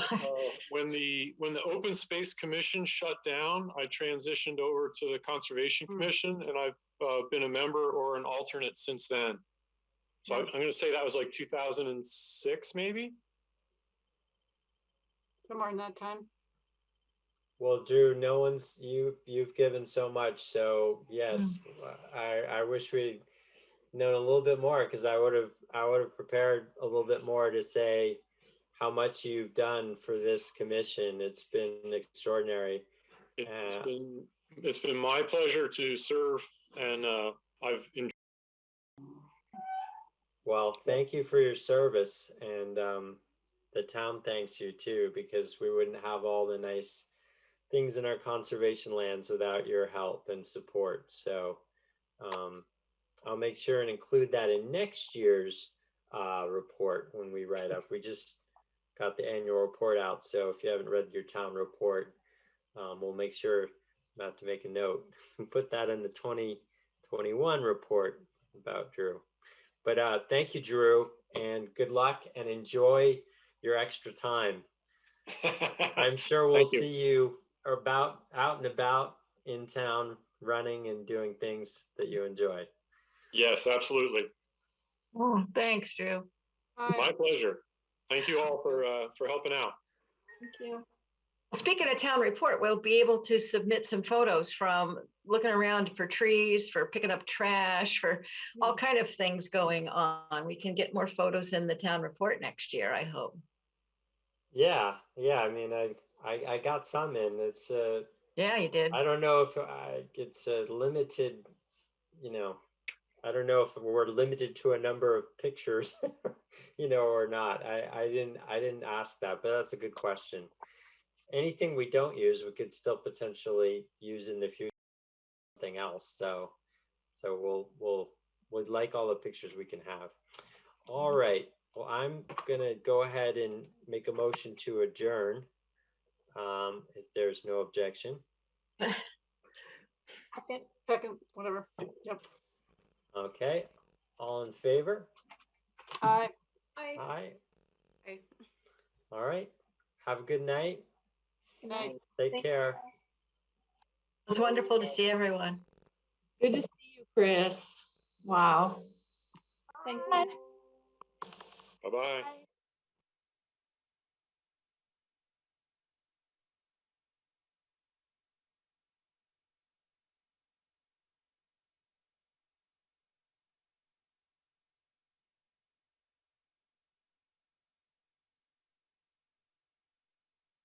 [SPEAKER 10] when the Open Space Commission shut down, I transitioned over to the Conservation Commission, and I've been a member or an alternate since then. So I'm going to say that was like 2006, maybe.
[SPEAKER 2] Somewhere in that time.
[SPEAKER 1] Well, Drew, you've given so much. So yes, I wish we'd known a little bit more, because I would have prepared a little bit more to say how much you've done for this commission. It's been extraordinary.
[SPEAKER 10] It's been my pleasure to serve, and I've enjoyed.
[SPEAKER 1] Well, thank you for your service, and the town thanks you too, because we wouldn't have all the nice things in our conservation lands without your help and support. So I'll make sure and include that in next year's report when we write up. We just got the annual report out, so if you haven't read your town report, we'll make sure not to make a note and put that in the 2021 report about Drew. But thank you, Drew, and good luck and enjoy your extra time. I'm sure we'll see you out and about in town, running and doing things that you enjoy.
[SPEAKER 10] Yes, absolutely.
[SPEAKER 8] Oh, thanks, Drew.
[SPEAKER 10] My pleasure. Thank you all for helping out.
[SPEAKER 2] Thank you.
[SPEAKER 8] Speaking of town report, we'll be able to submit some photos from looking around for trees, for picking up trash, for all kind of things going on. We can get more photos in the town report next year, I hope.
[SPEAKER 1] Yeah. I mean, I got some in. It's
[SPEAKER 8] yeah, you did.
[SPEAKER 1] I don't know if it's a limited, you know, I don't know if we're limited to a number of pictures, you know, or not. I didn't ask that, but that's a good question. Anything we don't use, we could still potentially use in the future, something else. So we'd like all the pictures we can have. All right. Well, I'm gonna go ahead and make a motion to adjourn. If there's no objection.
[SPEAKER 2] Second, whatever. Yep.
[SPEAKER 1] Okay. All in favor?
[SPEAKER 2] Aye.
[SPEAKER 1] Aye.
[SPEAKER 11] Okay.
[SPEAKER 1] All right. Have a good night.
[SPEAKER 2] Good night.
[SPEAKER 1] Take care.
[SPEAKER 8] It was wonderful to see everyone.
[SPEAKER 9] Good to see you, Chris. Wow.
[SPEAKER 3] Thanks.
[SPEAKER 10] Bye-bye.